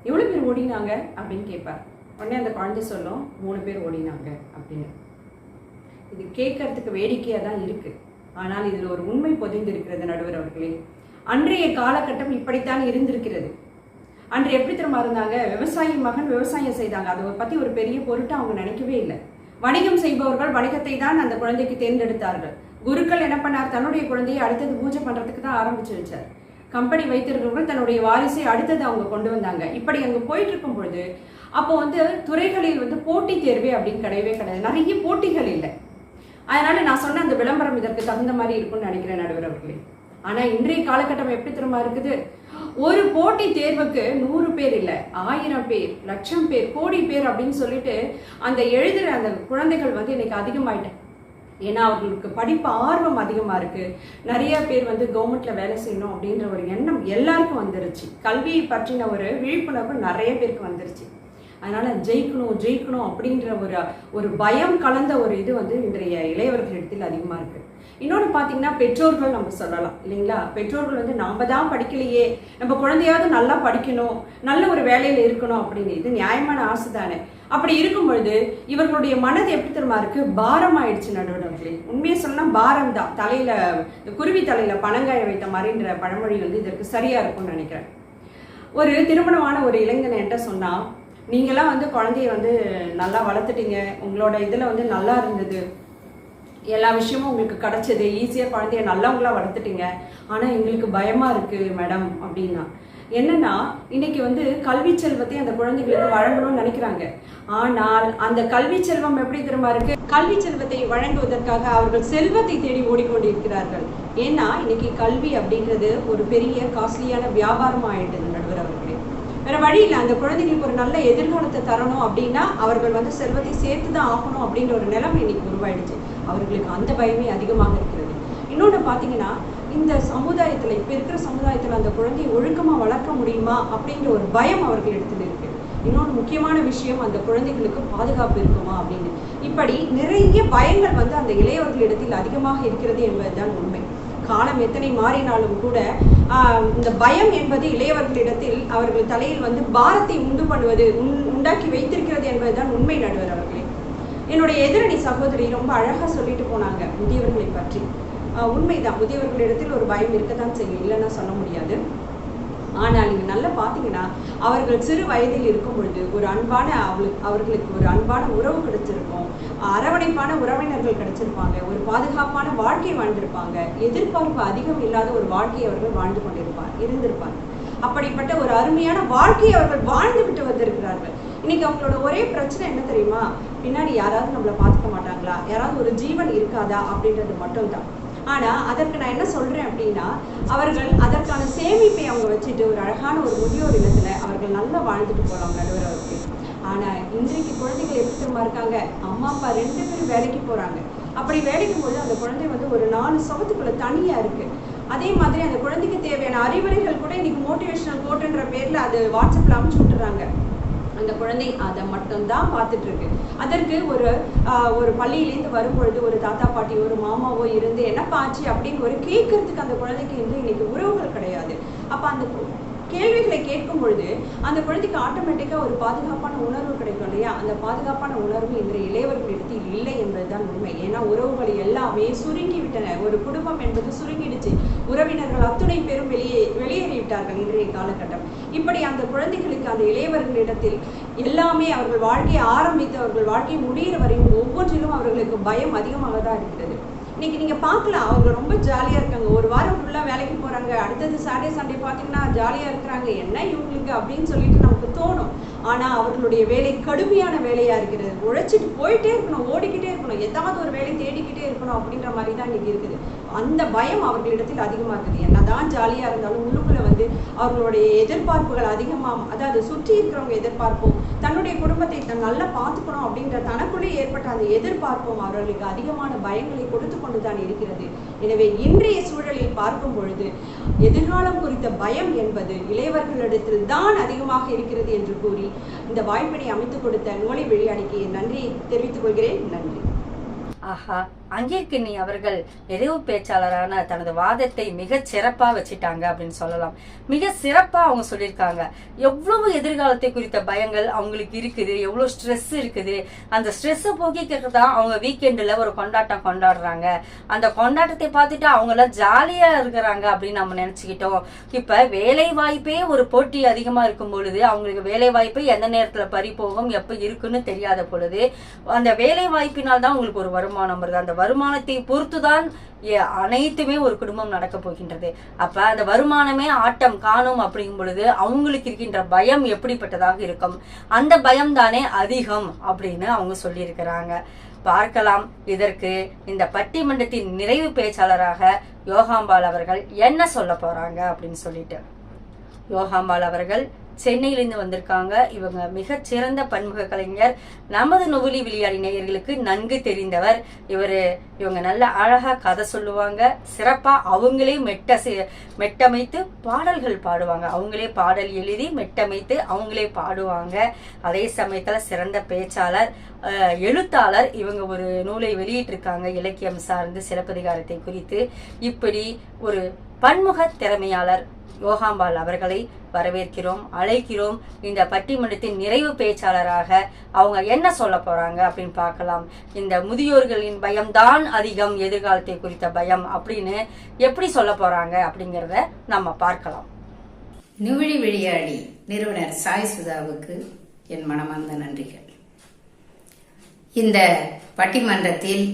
எவ்வளோ பேர் ஓடினாங்க அப்படின்னு கேட்பார். உடனே அந்த குழந்தை சொல்லும் 3 பேர் ஓடினாங்க அப்படின்னு. இது கேட்கறதுக்கு வேடிக்கையாக தான் இருக்கு, ஆனால் இதில் ஒரு உண்மை பொதிந்திருக்கிறது நடுவர் அவர்களே. அன்றைய காலகட்டம் இப்படித்தான் இருந்திருக்கிறது. அன்று எப்படி திரும்ப இருந்தாங்க, விவசாயி மகன் விவசாயம் செய்தாங்க, அதை பற்றி ஒரு பெரிய பொருட்டை அவங்க நினைக்கவே இல்லை. வணிகம் செய்பவர்கள் வணிகத்தை தான் அந்த குழந்தைக்கு தேர்ந்தெடுத்தார்கள். குருக்கள் என்ன பண்ணார், தன்னுடைய குழந்தையை அடுத்தது பூஜை பண்ணுறதுக்கு தான் ஆரம்பிச்சு வச்சார். கம்பெனி வைத்திருக்கிறவர்கள் தன்னுடைய வாரிசை அடுத்தது அவங்க கொண்டு வந்தாங்க. இப்படி அங்கே போயிட்டு இருக்கும் பொழுது அப்போ துறைகளில் போட்டி தேர்வே அப்படின்னு கிடையவே கிடையாது, நிறைய போட்டிகள் இல்லை. அதனால நான் சொன்ன அந்த விளம்பரம் இதற்கு தகுந்த மாதிரி இருக்கும்னு நினைக்கிறேன் நடுவர் அவர்களே. ஆனா இன்றைய காலகட்டம் எப்படி திரும்ப இருக்குது, ஒரு போட்டி தேர்வுக்கு 100 பேர் இல்லை, 1000 பேர், 1,00,000 பேர், கோடி பேர் அப்படின்னு சொல்லிட்டு அந்த எழுதுற அந்த குழந்தைகள் இன்னைக்கு அதிகமாயிட்டேன். ஏன்னா அவர்களுக்கு படிப்பு ஆர்வம் அதிகமா இருக்கு. நிறைய பேர் கவர்மெண்ட்ல வேலை செய்யணும் அப்படின்ற ஒரு எண்ணம் எல்லாருக்கும் வந்துருச்சு. கல்வியை பற்றின ஒரு விழிப்புணர்வு நிறைய பேருக்கு வந்துருச்சு. அதனால ஜெயிக்கணும் ஜெயிக்கணும் அப்படின்ற ஒரு பயம் கலந்த ஒரு இது இன்றைய இளையவர்களிடத்தில் அதிகமா இருக்கு. இன்னொன்று பார்த்தீங்கன்னா பெற்றோர்கள் நம்ம சொல்லலாம் இல்லைங்களா. பெற்றோர்கள் நாம தான் படிக்கலையே, நம்ம குழந்தையாவது நல்லா படிக்கணும், நல்ல ஒரு வேலையில இருக்கணும் அப்படின்னு, இது நியாயமான ஆசை தானே. அப்படி இருக்கும் பொழுது இவர்களுடைய மனது எப்படி தெரியுமா இருக்கு, பாரம் ஆயிடுச்சு நடுவர்களே. உண்மையை சொன்னா பாரம் தான், தலையில குருவி தலையில பனங்காய வைத்த மாதிரின்ற பழமொழி இதற்கு சரியா இருக்கும்னு நினைக்கிறேன். ஒரு திருமணமான ஒரு இளைஞன் என்கிட்ட சொன்னா, நீங்களாம் குழந்தைய நல்லா வளர்த்துட்டீங்க, உங்களோட இதில் நல்லா இருந்தது, எல்லா விஷயமும் உங்களுக்கு கிடைச்சது, ஈஸியாக குழந்தைய நல்லவங்களா வளர்த்துட்டீங்க, ஆனால் எங்களுக்கு பயமாக இருக்குது மேடம் அப்படின்னா. என்னன்னா இன்னைக்கு கல்வி செல்வத்தை அந்த குழந்தைகளுக்கு வழங்கணும்னு நினைக்கிறாங்க. ஆனால் அந்த கல்வி செல்வம் எப்படி திரும்ப இருக்கு, கல்வி செல்வத்தை வழங்குவதற்காக அவர்கள் செல்வத்தை தேடி ஓடிக்கொண்டிருக்கிறார்கள். ஏன்னா இன்னைக்கு கல்வி அப்படின்றது ஒரு பெரிய காஸ்ட்லியான வியாபாரம் ஆயிட்டது நடுவர் அவர்களே. வேற வழி இல்லை, அந்த குழந்தைங்களுக்கு ஒரு நல்ல எதிர்காலத்தை தரணும் அப்படின்னா அவர்கள் செல்வத்தை சேர்த்து தான் ஆகணும் அப்படின்ற ஒரு நிலைமை இன்னைக்கு உருவாயிடுச்சு. அவர்களுக்கு அந்த பயமே அதிகமாக இருக்கிறது. இன்னொன்று பார்த்தீங்கன்னா, இந்த சமுதாயத்தில் இப்போ இருக்கிற சமுதாயத்தில் அந்த குழந்தையை ஒழுக்கமாக வளர்க்க முடியுமா அப்படின்ற ஒரு பயம் அவர்களிடத்தில் இருக்கு. இன்னொன்று முக்கியமான விஷயம், அந்த குழந்தைகளுக்கு பாதுகாப்பு இருக்குமா அப்படின்னு. இப்படி நிறைய பயங்கள் அந்த இளையவர்களிடத்தில் அதிகமாக இருக்கிறது என்பதுதான் உண்மை. காலம் எத்தனை மாறினாலும் கூட இந்த பயம் என்பது இளையவர்களிடத்தில் அவர்கள் தலையில் பாரத்தை உண்டு பண்ணுவது உண்டாக்கி வைத்திருக்கிறது என்பதுதான் உண்மை நடுவர் அவர்களே. என்னுடைய எதிரணி சகோதரி ரொம்ப அழகா சொல்லிட்டு போனாங்க முதியவர்களை பற்றி. உண்மைதான், முதியவர்களிடத்தில் ஒரு பயம் இருக்கத்தான் செய்யும், இல்லைன்னா சொல்ல முடியாது. ஆனால் நீங்க நல்லா பார்த்தீங்கன்னா, அவர்கள் சிறு வயதில் இருக்கும் பொழுது ஒரு அன்பான அவர்களுக்கு ஒரு அன்பான உறவு கிடைச்சிருக்கும், அரவணைப்பான உறவினர்கள் கிடைச்சிருப்பாங்க, ஒரு பாதுகாப்பான வாழ்க்கை வாழ்ந்திருப்பாங்க, எதிர்பார்ப்பு அதிகம் இல்லாத ஒரு வாழ்க்கையை அவர்கள் வாழ்ந்து இருந்திருப்பாங்க. அப்படிப்பட்ட ஒரு அருமையான வாழ்க்கையை அவர்கள் வாழ்ந்து விட்டு வந்திருக்கிறார்கள். இன்னைக்கு அவங்களோட ஒரே பிரச்சனை என்ன தெரியுமா, பின்னாடி யாராவது நம்மளை பார்த்துக்க மாட்டாங்களா, யாராவது ஒரு ஜீவன் இருக்காதா அப்படின்றது மட்டும்தான். ஆனா அதற்கு நான் என்ன சொல்றேன் அப்படின்னா, அவர்கள் அதற்கான சேமிப்பை அவங்க வச்சுட்டு ஒரு அழகான ஒரு முதியோர் இல்லத்துல அவர்கள் நல்லா வாழ்ந்துட்டு போலாம் நடுவர் அவருக்கு. ஆனா இன்றைக்கு குழந்தைகள் எப்படி தெரியுமா இருக்காங்க, அம்மா அப்பா 2 பேரும் வேலைக்கு போறாங்க. அப்படி வேலைக்கும் போது அந்த குழந்தை வந்து ஒரு 4 சவத்துக்குள்ள தனியா இருக்கு. அதே மாதிரி அந்த குழந்தைக்கு தேவையான அறிவுரைகள் கூட இன்னைக்கு மோட்டிவேஷனல் கோட்டுன்ற பேர்ல அது வாட்ஸ்அப்ல அனுப்பிச்சு விட்டுறாங்க. அந்த குழந்தை அதை மட்டும்தான் பார்த்துட்டு இருக்கு. அதற்கு ஒரு பள்ளியிலேருந்து வரும்பொழுது ஒரு தாத்தா பாட்டி ஒரு மாமாவோ இருந்து என்னப்பா ஆச்சு அப்படின்னு ஒரு கேட்கறதுக்கு அந்த குழந்தைக்கு இன்னைக்கு உறவுகள் கிடையாது. அப்ப அந்த கேள்விகளை கேட்கும் பொழுது அந்த குழந்தைக்கு ஆட்டோமேட்டிக்கா ஒரு பாதுகாப்பான உணர்வு கிடைக்கும் இல்லையா? அந்த பாதுகாப்பான உணர்வு இன்றைய இளையவர்களிடத்தில் இல்லை என்பதுதான் உண்மை. ஏன்னா உறவுகள் எல்லாமே சுருங்கி விட்டன. ஒரு குடும்பம் என்பது சுருங்கிடுச்சு. உறவினர்கள் அத்துணை பேரும் வெளியேறிவிட்டார்கள் இன்றைய காலகட்டம். இப்படி அந்த குழந்தைகளுக்கு அந்த இளையவர்களிடத்தில் எல்லாமே அவர்கள் வாழ்க்கையை ஆரம்பித்து அவர்கள் வாழ்க்கையை முடிகிற வரையும் ஒவ்வொன்றிலும் அவர்களுக்கு பயம் அதிகமாக தான் இருக்கிறது. இன்னைக்கு நீங்க பார்க்கலாம், அவங்க ரொம்ப ஜாலியா இருக்காங்க. ஒரு வாரம் ஃபுல்லா வேலைக்கு போறாங்க, அடுத்தது சாட்டர்டே சண்டே பாத்தீங்கன்னா ஜாலியா இருக்கிறாங்க. என்ன இவங்களுக்கு அப்படின்னு சொல்லிட்டு நமக்கு தோணும். ஆனா அவர்களுடைய வேலை கடுமையான வேலையா இருக்கிறது. உழைச்சிட்டு போயிட்டே இருக்கணும், ஓடிக்கிட்டே இருக்கணும், ஏதாவது ஒரு வேலை தேடிக்கிட்டே இருக்கணும் அப்படின்ற மாதிரி தான் இன்னைக்கு இருக்குது. அந்த பயம் அவர்களிடத்தில் அதிகமா இருக்குது. என்னதான் ஜாலியா இருந்தாலும் உள்ளுக்குள்ள வந்து அவர்களுடைய எதிர்பார்ப்புகள் அதிகமா, அதாவது சுற்றி இருக்கிறவங்க எதிர்பார்ப்போம், தன்னுடைய குடும்பத்தை நல்லா பார்த்துக்கணும் அப்படின்ற தனக்குள்ளே ஏற்பட்ட அந்த எதிர்பார்ப்பும் அவர்களுக்கு அதிகமான பயங்களை கொடுத்து கொண்டுதான் இருக்கிறது. எனவே இன்றைய சூழலில் பார்க்கும் பொழுது எதிர்காலம் குறித்த பயம் என்பது இளையவர்களிடத்தில் தான் அதிகமாக இருக்கிறது என்று கூறி இந்த வாய்ப்பினை அமைத்துக் கொடுத்த நூலை வெளியாடிக்கு நன்றியை தெரிவித்துக் கொள்கிறேன். நன்றி. ஆஹா, அங்கேற்கினி அவர்கள் நிறைவு பேச்சாளரான தனது வாதத்தை மிக சிறப்பா வச்சுட்டாங்க அப்படின்னு சொல்லலாம். மிக சிறப்பா அவங்க சொல்லியிருக்காங்க. எவ்வளவு எதிர்காலத்தை குறித்த பயங்கள் அவங்களுக்கு இருக்குது, எவ்வளவு ஸ்ட்ரெஸ் இருக்குது. அந்த ஸ்ட்ரெஸ்ஸை போக்கிக்கிறது தான் அவங்க வீக்கெண்டில் ஒரு கொண்டாட்டம் கொண்டாடுறாங்க. அந்த கொண்டாட்டத்தை பார்த்துட்டு அவங்க எல்லாம் ஜாலியா இருக்கிறாங்க அப்படின்னு நம்ம நினைச்சுக்கிட்டோம். இப்ப வேலை வாய்ப்பே ஒரு போட்டி அதிகமா இருக்கும் பொழுது அவங்களுக்கு வேலை வாய்ப்பு எந்த நேரத்துல பறி போகும், எப்ப இருக்குன்னு தெரியாத பொழுது அந்த வேலை வாய்ப்பினால் தான் உங்களுக்கு ஒரு வருமானம் வருது. அந்த வருமானத்தை பொறுத்துதான் அனைத்துமே ஒரு குடும்பம் நடக்க போகின்றது. அப்ப அந்த வருமானமே ஆட்டம் காணும் அப்படிங்கும் பொழுது அவங்களுக்கு இருக்கின்ற பயம் எப்படிப்பட்டதாக இருக்கும்? அந்த பயம் தானே அதிகம் அப்படின்னு அவங்க சொல்லி இருக்கிறாங்க. பார்க்கலாம் இதற்கு இந்த பட்டிமன்றத்தின் நிறைவு பேச்சாளராக யோகாம்பாள் அவர்கள் என்ன சொல்ல போறாங்க அப்படின்னு சொல்லிட்டு. யோகாம்பாள் அவர்கள் சென்னையிலிருந்து வந்திருக்காங்க. இவங்க மிகச் சிறந்த பன்முக கலைஞர். நமது நுவலி விளையாடி நேயர்களுக்கு நன்கு தெரிந்தவர். இவங்க நல்ல அழகா கதை சொல்லுவாங்க. சிறப்பா அவங்களே மெட்டமைத்து பாடல்கள் பாடுவாங்க. அவங்களே பாடல் எழுதி மெட்டமைத்து அவங்களே பாடுவாங்க. அதே சமயத்துல சிறந்த பேச்சாளர், எழுத்தாளர். இவங்க ஒரு நூலை வெளியிட்டிருக்காங்க இலக்கியம் சார்ந்து சிலப்பதிகாரத்தை குறித்து. இப்படி ஒரு பன்முக திறமையாளர் யோகாம்பாள் அவர்களை வரவேற்கிறோம், அழைக்கிறோம். இந்த பட்டிமன்றத்தின் நிறைவு பேச்சாளராக அவங்க என்ன சொல்ல போறாங்க அப்படின்னு பார்க்கலாம். இந்த முதியோர்களின் பயம்தான் அதிகம், எதிர்காலத்தை குறித்த பயம் அப்படின்னு எப்படி சொல்ல போறாங்க அப்படிங்கிறத நம்ம பார்க்கலாம். நுவலி விளையாடி நிறுவனர் சாய் சுதாவுக்கு என் மனமார்ந்த நன்றிகள். இந்த பட்டிமன்றத்தில்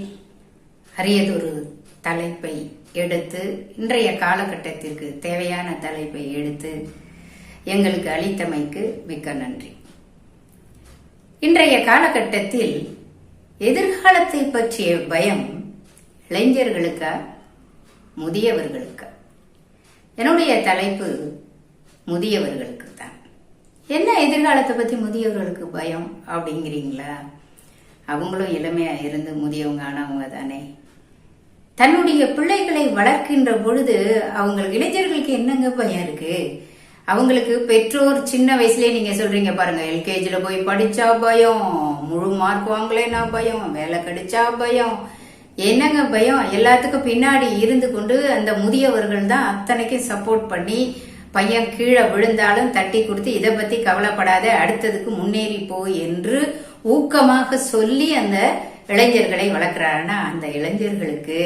அரியதொரு தலைப்பை எடுத்து, இன்றைய காலகட்டத்திற்கு தேவையான தலைப்பை எடுத்து எங்களுக்கு அளித்தமைக்கு மிக்க நன்றி. இன்றைய காலகட்டத்தில் எதிர்காலத்தை பற்றிய பயம் இளைஞர்களுக்கா முதியவர்களுக்கா? என்னுடைய தலைப்பு முதியவர்களுக்கு தான். என்ன எதிர்காலத்தை பற்றி முதியவர்களுக்கு பயம் அப்படிங்கிறீங்களா? அவங்களும் இளமையா இருந்து முதியவங்க ஆனவங்க தானே. தன்னுடைய பிள்ளைகளை வளர்க்கின்ற பொழுது அவங்களுக்கு இளைஞர்களுக்கு என்னங்க பயம் இருக்கு? அவங்களுக்கு பெற்றோர் சின்ன வயசுலயே நீங்க சொல்றீங்க பாருங்க, எல்கேஜில போய் படிச்சா பயம், முழு மார்க் வாங்கலைன்னா பயம், வேலை கிடைச்சா பயம், என்னங்க பயம்? எல்லாத்துக்கும் பின்னாடி இருந்து கொண்டு அந்த முதியவர்கள் தான் அத்தனைக்கும் சப்போர்ட் பண்ணி பையன் கீழே விழுந்தாலும் தட்டி கொடுத்து இதை பத்தி கவலைப்படாத, அடுத்ததுக்கு முன்னேறி போ என்று ஊக்கமாக சொல்லி அந்த இளைஞர்களை வளர்க்கிறாருன்னா, அந்த இளைஞர்களுக்கு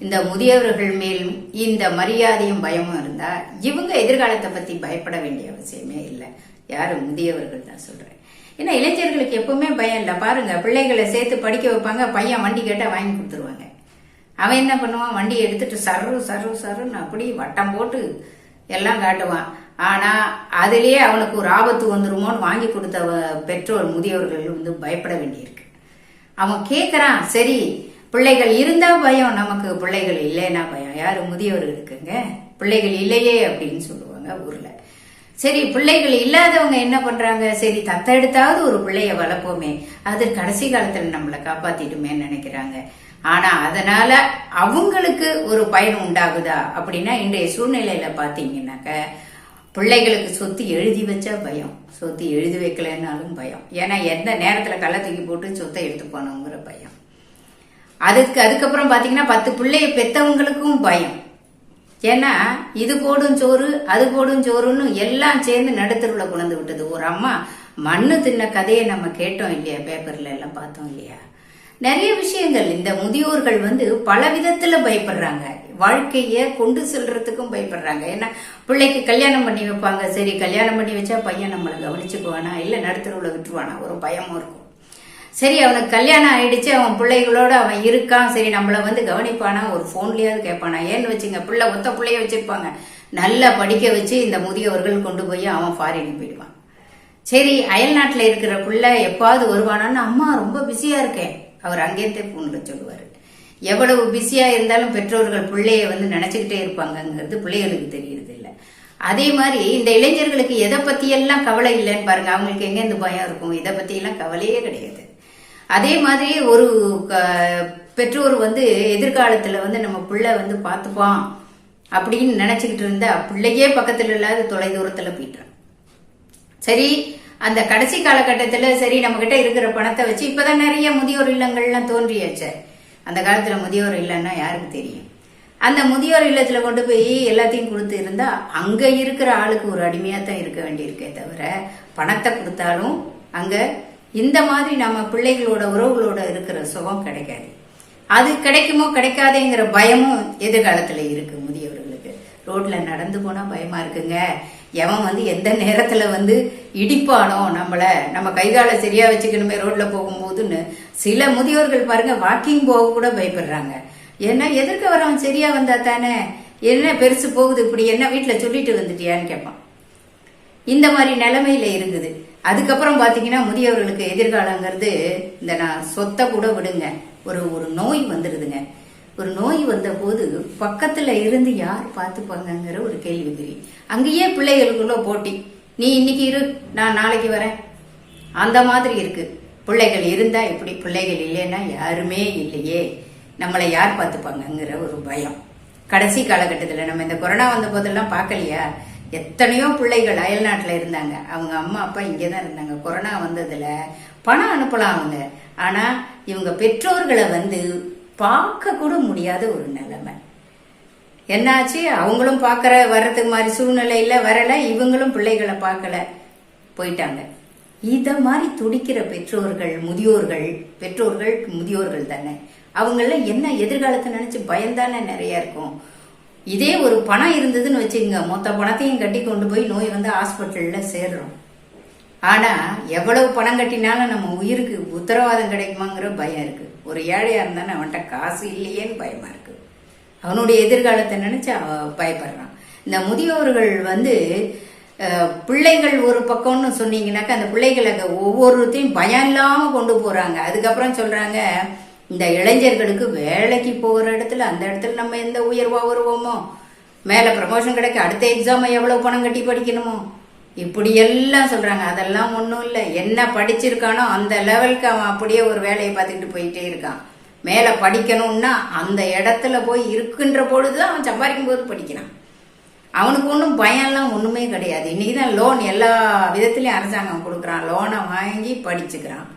இந்த முதியவர்கள் மேல் இந்த மரியாதையும் பயமும் இருந்தா இவங்க எதிர்காலத்தை பத்தி பயப்பட வேண்டிய அவசியமே இல்லை. யாரு? முதியவர்கள் தான் சொல்றேன். ஏன்னா இளைஞர்களுக்கு எப்பவுமே பயம் இல்லை. பாருங்க, பிள்ளைகளை சேர்த்து படிக்க வைப்பாங்க, பையன் வண்டி கேட்டா வாங்கி கொடுத்துருவாங்க. அவன் என்ன பண்ணுவான்? வண்டியை எடுத்துட்டு சருன்னு அப்படி வட்டம் போட்டு எல்லாம் காட்டுவான். ஆனா அதுலயே அவனுக்கு ஒரு ஆபத்து வந்துருமோன்னு வாங்கி கொடுத்த பெற்றோர் முதியவர்கள் பயப்பட வேண்டியிருக்கு. அவன் கேட்கறான், சரி பிள்ளைகள் இருந்தா பயம் நமக்கு, பிள்ளைகள் இல்லைன்னா பயம். யாரு? முதியவர்களுக்குங்க. பிள்ளைகள் இல்லையே அப்படின்னு சொல்லுவாங்க ஊர்ல. சரி, பிள்ளைகள் இல்லாதவங்க என்ன பண்றாங்க? சரி, தத்தெடுத்தாவது ஒரு பிள்ளைய வளர்ப்போமே, அது கடைசி காலத்துல நம்மளை காப்பாத்திடுமே நினைக்கிறாங்க. ஆனா அதனால அவங்களுக்கு ஒரு பயன் உண்டாகுதா அப்படின்னா, இன்றைய சூழ்நிலையில பாத்தீங்கன்னாக்க பிள்ளைகளுக்கு சொத்து எழுதி வச்சா பயம், சொத்து எழுதி வைக்கலன்னாலும் பயம். ஏன்னா எந்த நேரத்துல கள்ள தூக்கி போட்டு சொத்தை எடுத்து போனோங்கிற பயம். அதுக்கப்புறம் பாத்தீங்கன்னா 10 பிள்ளைய பெத்தவங்களுக்கும் பயம். ஏன்னா இது போடும் சோறு அது போடும் சோறுன்னு எல்லாம் சேர்ந்து நடுத்தருவுல கொண்டு விட்டது. ஒரு அம்மா மண்ணு தின்ன கதையை நம்ம கேட்டோம் இல்லையா, பேப்பர்ல எல்லாம் பார்த்தோம் இல்லையா. நிறைய விஷயங்கள் இந்த முதியோர்கள் பல விதத்துல பயப்படுறாங்க, வாழ்க்கைய கொண்டு செல்றதுக்கும் பயப்படுறாங்க. ஏன்னா பிள்ளைக்கு கல்யாணம் பண்ணி வைப்பாங்க, சரி கல்யாணம் பண்ணி வச்சா பையன் நம்மளை கவனிச்சுக்குவானா இல்ல நடுத்தருவுல விட்டுருவானா, ஒரு பயமும் இருக்கும். சரி, அவனுக்கு கல்யாணம் ஆயிடுச்சு, அவன் பிள்ளைகளோட அவன் இருக்கான், சரி நம்மள கவனிப்பானா, ஒரு போன்லயாவது கேட்பானா. ஏன்னு வச்சுங்க, ஒத்த பிள்ளைய வச்சிருப்பாங்க, நல்லா படிக்க வச்சு இந்த முதியவர்கள் கொண்டு போய் அவன் ஃபாரின் போயிடுவான். சரி, அயல் நாட்டுல இருக்கிற பிள்ளை எப்பாவது வருவானான்னு, அம்மா ரொம்ப பிஸியா இருக்கேன், அவர் அங்கேயே போன்ல சொல்லுவாரு. எவ்வளவு பிஸியா இருந்தாலும் பெற்றோர்கள் பிள்ளைய நினைச்சுக்கிட்டே இருப்பாங்கிறது பிள்ளைகளுக்கு தெரியறது இல்லை. அதே மாதிரி இந்த இளைஞர்களுக்கு எதை பத்தி எல்லாம் கவலை இல்லைன்னு பாருங்க, அவங்களுக்கு எங்க இந்த பயம் இருக்கும், இதை பத்தி எல்லாம் கவலையே கிடையாது. அதே மாதிரி ஒரு பெற்றோர் எதிர்காலத்துல நம்ம பிள்ளை பார்த்துப்பான் அப்படின்னு நினைச்சுக்கிட்டு இருந்தா பிள்ளையே பக்கத்துல இல்லாத தொலை தூரத்துல போயிட்டான். சரி, அந்த கடைசி காலகட்டத்துல சரி நம்ம கிட்ட இருக்கிற பணத்தை வச்சு இப்பதான் நிறைய முதியோர் இல்லங்கள்லாம் தோன்றியாச்சு. அந்த காலத்துல முதியோர் இல்லைன்னா யாருக்கு தெரியும். அந்த முதியோர் இல்லத்துல கொண்டு போய் எல்லாத்தையும் கொடுத்து இருந்தா அங்க இருக்கிற ஆளுக்கு ஒரு அடிமையா தான் இருக்க வேண்டியிருக்கே தவிர, பணத்தை கொடுத்தாலும் அங்க இந்த மாதிரி நம்ம பிள்ளைகளோட உறவுகளோட இருக்கிற சுகம் கிடைக்காது. அது கிடைக்குமோ கிடைக்காதேங்கிற பயமும் எதிர்காலத்துல இருக்கு முதியவர்களுக்கு. ரோட்ல நடந்து போனா பயமா இருக்குங்க, எவன் எந்த நேரத்துல இடிப்பானோ நம்மள, நம்ம கைகால சரியா வச்சுக்கணுமே ரோட்ல போகும்போதுன்னு சில முதியோர்கள் பாருங்க வாக்கிங் போக கூட பயப்படுறாங்க. ஏன்னா எதிர்க்க வரவன் சரியா வந்தா தானே, என்ன பெருசு போகுது இப்படி, என்ன வீட்டுல சொல்லிட்டு வந்துட்டியான்னு கேட்பான். இந்த மாதிரி நிலைமையில இருக்குது. அதுக்கப்புறம் பாத்தீங்கன்னா முதியவர்களுக்கு எதிர்காலங்கிறது இந்த நான் சொத்தை கூட விடுங்க, ஒரு நோய் வந்துடுதுங்க. ஒரு நோய் வந்த போது பக்கத்துல இருந்து யார் பார்த்துப்பாங்கிற ஒரு கேள்விக்குறி. அங்கேயே பிள்ளைகளுக்குள்ள போட்டி, நீ இன்னைக்கு இரு நான் நாளைக்கு வரேன், அந்த மாதிரி இருக்கு. பிள்ளைகள் இருந்தா இப்படி, பிள்ளைகள் இல்லைன்னா யாருமே இல்லையே, நம்மளை யார் பார்த்துப்பாங்கிற ஒரு பயம். கடைசி காலகட்டத்தில் நம்ம இந்த கொரோனா வந்த போதெல்லாம் பார்க்கலையா, எத்தனையோ பிள்ளைகள் அயல் நாட்டுல இருந்தாங்க, அவங்க அம்மா அப்பா இங்கதான் இருந்தாங்க. கொரோனா வந்ததுல பணம் அனுப்பலாம் அவங்க, ஆனா இவங்க பெற்றோர்களை பார்க்க கூட முடியாத ஒரு நிலைமை. என்னாச்சு, அவங்களும் பார்க்கற வர்றதுக்கு மாதிரி சூழ்நிலையில வரல, இவங்களும் பிள்ளைகளை பார்க்கல, போயிட்டாங்க. இத மாதிரி துடிக்கிற பெற்றோர்கள் முதியோர்கள் தானே. அவங்கள என்ன எதிர்காலத்தை நினைச்சு பயந்தானே நிறைய இருக்கும். இதே ஒரு பணம் இருந்ததுன்னு வச்சுக்கோங்க, மொத்த பணத்தையும் கட்டி கொண்டு போய் நோய் ஹாஸ்பிட்டல்ல சேர்றோம். ஆனா எவ்வளவு பணம் கட்டினாலும் நம்ம உயிருக்கு உத்தரவாதம் கிடைக்குமாங்கிற பயம் இருக்கு. ஒரு ஏழையா இருந்தானே அவன்கிட்ட காசு இல்லையேன்னு பயமா இருக்கு. அவனுடைய எதிர்காலத்தை நினைச்சு பயப்படுறான். இந்த முதியோர்கள் பிள்ளைகள் ஒரு பக்கம்னு சொன்னீங்கன்னாக்கா, அந்த பிள்ளைகளை ஒவ்வொருத்தையும் பயம் இல்லாம கொண்டு போறாங்க. அதுக்கப்புறம் சொல்றாங்க, இந்த இளைஞர்களுக்கு வேலைக்கு போகிற இடத்துல அந்த இடத்துல நம்ம எந்த உயர்வா வருவோமோ, மேல ப்ரமோஷன் கிடைக்க அடுத்த எக்ஸாம் எவ்வளவு பணம் கட்டி படிக்கணுமோ, இப்படி எல்லாம் சொல்றாங்க. அதெல்லாம் ஒன்றும் இல்லை, என்ன படிச்சிருக்கானோ அந்த லெவலுக்கு அவன் அப்படியே ஒரு வேலையை பார்த்துக்கிட்டு போயிட்டே இருக்கான். மேல படிக்கணும்னா அந்த இடத்துல போய் இருக்கின்ற பொழுதுதான் அவன் சம்பாதிக்கும் போது படிக்கிறான். அவனுக்கு ஒன்றும் பயம்லாம் ஒண்ணுமே கிடையாது. இன்னைக்குதான் லோன் எல்லா விதத்திலயும் அரசாங்கம் கொடுக்குறான், லோனை வாங்கி படிச்சுக்கிறான்.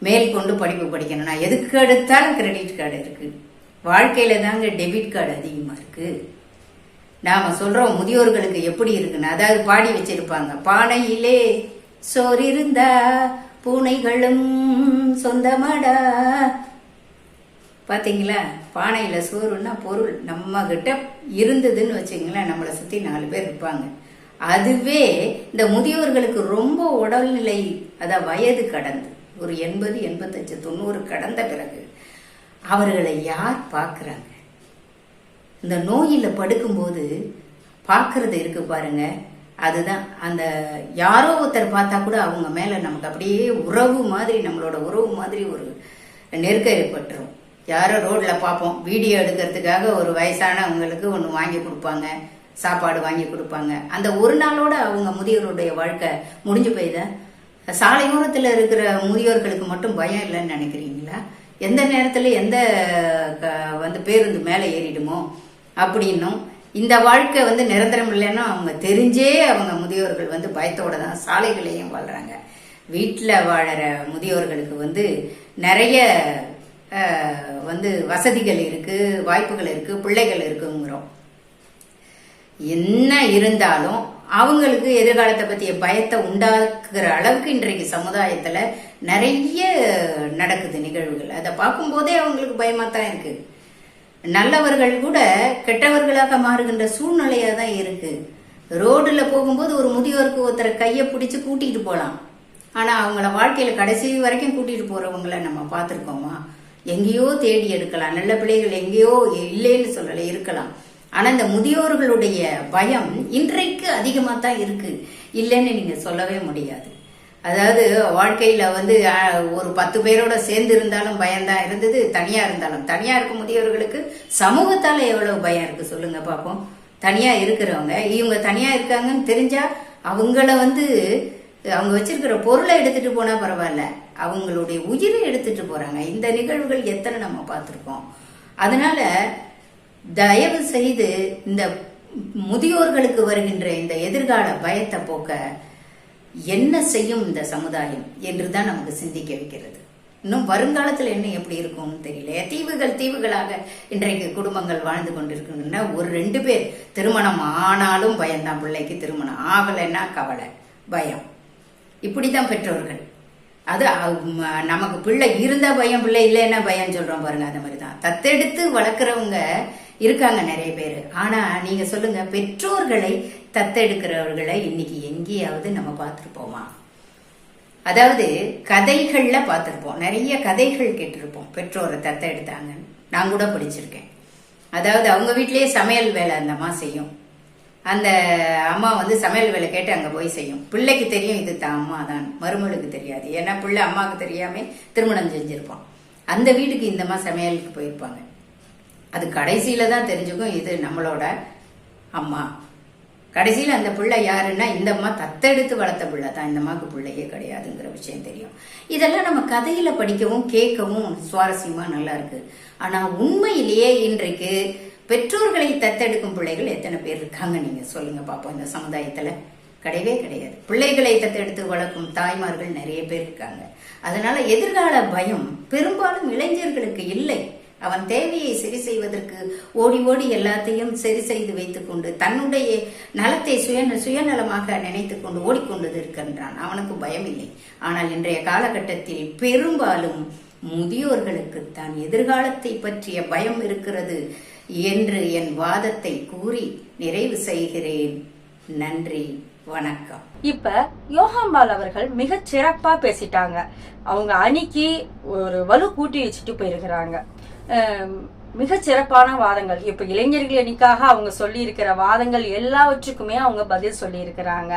மேல் கொண்டு படிப்பு படிக்கணும்னா எதுக்கு எடுத்தாலும் கிரெடிட் கார்டு இருக்கு. வாழ்க்கையில தாங்க டெபிட் கார்டு அதிகமா இருக்கு. நாம சொல்றோம் முதியோர்களுக்கு எப்படி இருக்குன்னு, அதாவது பாடி வச்சிருப்பாங்க, பானையிலே சோறு இருந்தா பூனைகளும் சொந்தமாடா. பாத்தீங்களா, பானையில சோறுன்னா பொருள் நம்ம கிட்ட இருந்ததுன்னு வச்சுங்களேன், நம்மளை சுத்தி 4 பேர் இருப்பாங்க. அதுவே இந்த முதியோர்களுக்கு ரொம்ப உடல்நிலை, அதான் வயது கடந்து ஒரு 80, 85, 90 கடந்த பிறகு அவர்களை யார் பார்க்கறாங்க? இந்த நோயில படுக்கும்போது பார்க்கறது இருக்கு பாருங்க, அதுதான் அந்த யாரோ ஒருத்தர் பார்த்தா கூட அவங்க மேல நமக்கு அப்படியே உறவு மாதிரி, நம்மளோட உறவு மாதிரி ஒரு நெருக்கம் ஏற்பட்டுரும். யாரோ ரோட்ல பார்ப்போம், வீடியோ எடுக்கிறதுக்காக ஒரு வயசானவங்களுக்கு ஒன்று வாங்கி கொடுப்பாங்க, சாப்பாடு வாங்கி கொடுப்பாங்க. அந்த ஒரு நாளோட அவங்க முதியோருடைய வாழ்க்கை முடிஞ்சு போயிதா? சாலையோரத்தில் இருக்கிற முதியோர்களுக்கு மட்டும் பயம் இல்லைன்னு நினைக்கிறீங்களா? எந்த நேரத்தில் எந்த பேருந்து மேலே ஏறிடுமோ அப்படின்னும், இந்த வாழ்க்கை நிரந்தரம் இல்லைன்னா அவங்க தெரிஞ்சே அவங்க முதியோர்கள் பயத்தோட தான் சாலைகளையும் வாழ்றாங்க. வீட்டில் வாழற முதியோர்களுக்கு நிறைய வசதிகள் இருக்கு, வாய்ப்புகள் இருக்கு, பிள்ளைகள் இருக்குங்கிறோம். என்ன இருந்தாலும் அவங்களுக்கு எதிர்காலத்தை பற்றிய பயத்தை உண்டாக்குற அளவுக்கு இன்றைக்கு சமுதாயத்துல நிறைய நடக்குது நிகழ்வுகள். அதை பார்க்கும்போதே அவங்களுக்கு பயமா தான் இருக்கு. நல்லவர்கள் கூட கெட்டவர்களாக மாறுகின்ற சூழ்நிலையா தான் இருக்கு. ரோடுல போகும்போது ஒரு முதியோருக்கு ஒருத்தரை கையை பிடிச்சு கூட்டிட்டு போகலாம், ஆனா அவங்கள வாழ்க்கையில கடைசி வரைக்கும் கூட்டிட்டு போறவங்கள நம்ம பார்த்திருக்கோமா? எங்கேயோ தேடி எடுக்கலாம், நல்ல பிள்ளைகள் எங்கேயோ இல்லைன்னு சொல்லல, இருக்கலாம். ஆனா இந்த முதியோர்களுடைய பயம் இன்றைக்கு அதிகமா தான் இருக்கு, இல்லைன்னு நீங்க சொல்லவே முடியாது. அதாவது வாழ்க்கையில ஒரு 10 பேரோட சேர்ந்து இருந்தாலும் பயம்தான் இருந்தது, தனியா இருந்தாலும். தனியா இருக்கும் முதியோர்களுக்கு சமூகத்தால எவ்வளவு பயம் இருக்கு சொல்லுங்க பாப்போம். தனியா இருக்கிறவங்க இவங்க தனியா இருக்காங்கன்னு தெரிஞ்சா அவங்கள அவங்க வச்சிருக்கிற பொருளை எடுத்துட்டு போனா பரவாயில்ல, அவங்களுடைய உயிரை எடுத்துட்டு போறாங்க. இந்த நிகழ்வுகள் எத்தனை நம்ம பார்த்திருக்கோம். அதனால தயவு செய்து இந்த முதியோர்களுக்கு வருகின்ற இந்த எதிர்கால பயத்தை போக்க என்ன செய்யும் இந்த சமுதாயம் என்றுதான் நமக்கு சிந்திக்க வைக்கிறது. இன்னும் வருங்காலத்துல என்ன எப்படி இருக்கும்னு தெரியல. தீவுகளாக இன்றைக்கு குடும்பங்கள் வாழ்ந்து கொண்டிருக்கின்றன. ஒரு 2 பேர் திருமணம் ஆனாலும் பயம்தான், பிள்ளைக்கு திருமணம் ஆகலைன்னா கவலை, பயம். இப்படிதான் பெற்றோர்கள். அது நமக்கு பிள்ளை இருந்தா பயம், பிள்ளை இல்லைன்னா பயம் சொல்றோம் பாருங்க. அந்த மாதிரிதான் தத்தெடுத்து வளர்க்குறவங்க இருக்காங்க நிறைய பேர். ஆனா நீங்க சொல்லுங்க, பெற்றோர்களை தத்தெடுக்கிறவர்களை இன்னைக்கு எங்கேயாவது நம்ம பார்த்திருப்போமா? அதாவது கதைகள்ல பார்த்திருப்போம், நிறைய கதைகள் கேட்டிருப்போம் பெற்றோரை தத்தெடுத்தாங்கன்னு. நான் கூட படிச்சிருக்கேன். அதாவது அவங்க வீட்டிலேயே சமையல் வேலை அந்த அம்மா செய்யும். அந்த அம்மா சமையல் வேலை கேட்டு அங்க போய் செய்யும். பிள்ளைக்கு தெரியும் இது தான் அம்மா தான், மருமகளுக்கு தெரியாது. ஏன்னா பிள்ளை அம்மாவுக்கு தெரியாம திருமணம் செஞ்சிருப்பான். அந்த வீட்டுக்கு இந்த அம்மா சமையலுக்கு போயிருப்பாங்க. அது கடைசியில தான் தெரிஞ்சுக்கும் இது நம்மளோட அம்மா. கடைசியில அந்த பிள்ளை யாருன்னா இந்த அம்மா தத்தெடுத்து வளர்த்த பிள்ளை தான், இந்த அம்மாவுக்கு பிள்ளையே கிடையாதுங்கிற விஷயம் தெரியும். இதெல்லாம் நம்ம கதையில படிக்கவும் கேட்கவும் சுவாரஸ்யமா நல்லா இருக்கு. ஆனா உண்மையிலேயே இன்றைக்கு பெற்றோர்களை தத்தெடுக்கும் பிள்ளைகள் எத்தனை பேர் இருக்காங்க நீங்க சொல்லுங்க பாப்போம். இந்த சமுதாயத்துல கிடையவே கிடையாது. பிள்ளைகளை தத்தெடுத்து வளர்க்கும் தாய்மார்கள் நிறைய பேர் இருக்காங்க. அதனால எதிர்கால பயம் பெரும்பாலும் இளைஞர்களுக்கு இல்லை. அவன் தேவையை சரி செய்வதற்கு ஓடி ஓடி எல்லாத்தையும் சரி செய்து வைத்துக் கொண்டு தன்னுடைய நலத்தை சுயநலமாக நினைத்துக் கொண்டு ஓடிக்கொண்டு இருக்கின்றான். அவனுக்கு பயம் இல்லை. ஆனால் இன்றைய காலகட்டத்தில் பெரும்பாலும் முதியோர்களுக்கு தான் எதிர்காலத்தை பற்றிய பயம் இருக்கிறது என்று என் வாதத்தை கூறி நிறைவு செய்கிறேன். நன்றி, வணக்கம். இப்ப யோகாம்பால் அவர்கள் மிக சிறப்பா பேசிட்டாங்க. அவங்க அணிக்கு ஒரு வலு கூட்டி வச்சுட்டு போயிருக்கிறாங்க. மிக சிறப்பான வாதங்கள். இப்ப இளைஞர்கள் அணிக்காக அவங்க சொல்லி இருக்கிற வாதங்கள் எல்லாவற்றுக்குமே அவங்க பதில் சொல்லி இருக்கிறாங்க.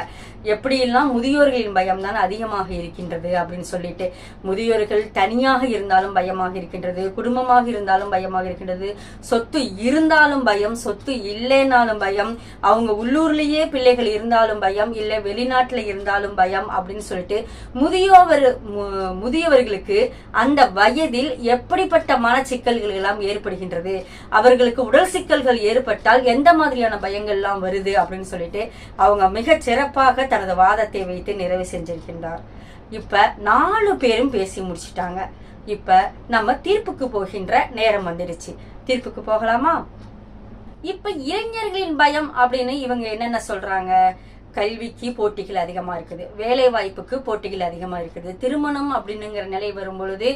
எப்படியெல்லாம் முதியோர்களின் பயம் தான் அதிகமாக இருக்கின்றது அப்படின்னு சொல்லிட்டு, முதியோர்கள் தனியாக இருந்தாலும் பயமாக இருக்கின்றது, குடும்பமாக இருந்தாலும் பயமாக இருக்கின்றது, சொத்து இருந்தாலும் பயம், சொத்து இல்லைனாலும் பயம், அவங்க உள்ளூர்லயே பிள்ளைகள் இருந்தாலும் பயம், இல்ல வெளிநாட்டுல இருந்தாலும் பயம் அப்படின்னு சொல்லிட்டு முதியவர்களுக்கு அந்த வயதில் எப்படிப்பட்ட மனச்சிக்கல்கள் எல்லாம் ஏற்படுகின்றது, அவர்களுக்கு உடல் சிக்கல்கள் ஏற்பட்டால் எந்த மாதிரியான பயங்கள் எல்லாம் வருது அப்படின்னு சொல்லிட்டு அவங்க மிக சிறப்பாக தனது வாதத்தை வைத்து நிறைவு செஞ்சிருக்கின்றார். இப்ப 4 பேரும் பேசி முடிச்சிட்டாங்க. இப்ப நம்ம தீர்ப்புக்கு போகின்ற நேரம் வந்துடுச்சு. தீர்ப்புக்கு போகலாமா? இப்ப இளைஞர்களின் பயம் அப்படின்னு இவங்க என்னென்ன சொல்றாங்க? கல்விக்கு போட்டிகள் அதிகமா இருக்குது, வேலை வாய்ப்புக்கு போட்டிகள் அதிகமா இருக்குது, திருமணம் அப்படின்னுங்கிற நிலை வரும் பொழுது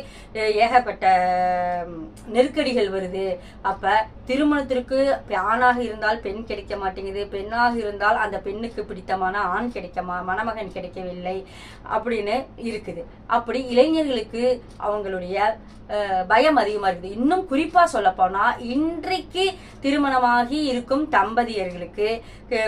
ஏகப்பட்ட நெருக்கடிகள் வருது. அப்ப திருமணத்திற்கு ஆணாக இருந்தால் பெண் கிடைக்க மாட்டேங்குது, பெண்ணாக இருந்தால் அந்த பெண்ணுக்கு பிடித்தமான ஆண் மணமகன் கிடைக்கவில்லை அப்படின்னு இருக்குது. அப்படி இளைஞர்களுக்கு அவங்களுடைய பயம் அதிகமா இருக்குது. இன்னும் குறிப்பா சொல்ல போனா இன்றைக்கு திருமணமாகி இருக்கும் தம்பதியர்களுக்கு,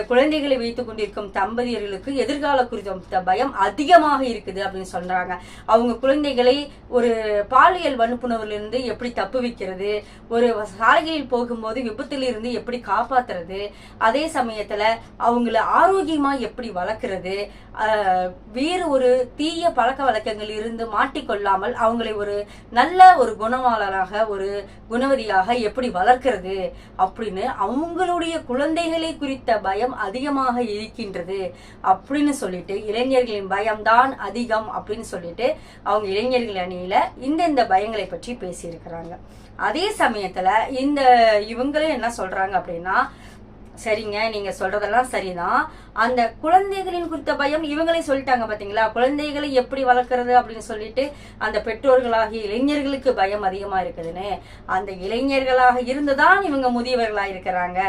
குழந்தைகளை வைத்துக் கொண்டிருக்கும் தம்பதியர்களுக்கு எதிர்கால குறித்த பயம் அதிகமாக இருக்குது அப்படின்னு சொல்றாங்க. அவங்க குழந்தைகளை ஒரு பாலியல் வன்புணர்விலிருந்து எப்படி தப்புவிக்கிறது, ஒரு சாலைகளில் போகும்போது விபத்தில் இருந்து எப்படி காப்பாத்துறது, அதே சமயத்துல அவங்கள ஆரோக்கியமா எப்படி வளர்க்கறது, வேறு ஒரு தீய பழக்க வழக்கங்கள் இருந்து மாட்டிக்கொள்ளாமல் அவங்களை ஒரு நல்ல ஒரு குணவாளராக ஒரு குணவதியாக எப்படி வளர்க்கிறது அப்படின்னு அவங்களுடைய குழந்தைகளை குறித்த பயம் அதிகமாக இருக்கின்றது அப்படின்னு சொல்லிட்டு இளைஞர்களின் பயம்தான் அதிகம் அப்படின்னு சொல்லிட்டு அவங்க இளைஞர்கள் அணியில இந்த பயங்களை பற்றி பேசியிருக்கிறாங்க. அதே சமயத்துல இவங்களும் என்ன சொல்றாங்க அப்படின்னா, சரிங்க நீங்க சொல்றதெல்லாம் சரிதான், அந்த குழந்தைகளின் குறித்த பயம் இவங்களே சொல்லிட்டாங்க பாத்தீங்களா, குழந்தைகளை எப்படி வளர்க்கறது அப்படின்னு சொல்லிட்டு அந்த பெற்றோர்களாகிய இளைஞர்களுக்கு பயம் அதிகமா இருக்குதுன்னு. அந்த இளைஞர்களாக இருந்துதான் இவங்க முதியவர்களா இருக்கிறாங்க.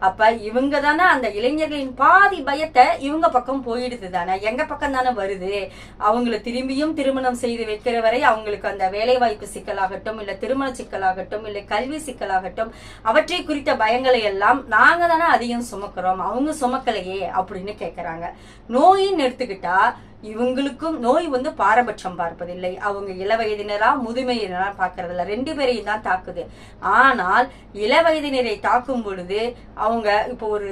அப்ப இவங்க தானே அந்த இளைஞர்களின் பாதி பயத்தை இவங்க பக்கம் போயிடுது தானே, எங்க பக்கம் தானே வருது. அவங்களை திரும்பியும் திருமணம் செய்து வைக்கிற வரை அவங்களுக்கு அந்த வேலை வாய்ப்பு சிக்கலாகட்டும், இல்ல திருமண சிக்கலாகட்டும், இல்ல கல்வி சிக்கலாகட்டும், அவற்றை குறித்த பயங்களை எல்லாம் நாங்க தானே அதிகம் சுமக்கிறோம், அவங்க சுமக்கலையே அப்படின்னு கேக்குறாங்க. நோயின்னு எடுத்துக்கிட்டா இவங்களுக்கும் நோய் பாரபட்சம் பார்ப்பதில்லை. அவங்க இளவயதினரா முதுமையினரா பாக்குறது இல்ல, 2 பேரையும் தான் தாக்குது. ஆனால் இளவயதினரை தாக்கும் பொழுது அவங்க இப்போ ஒரு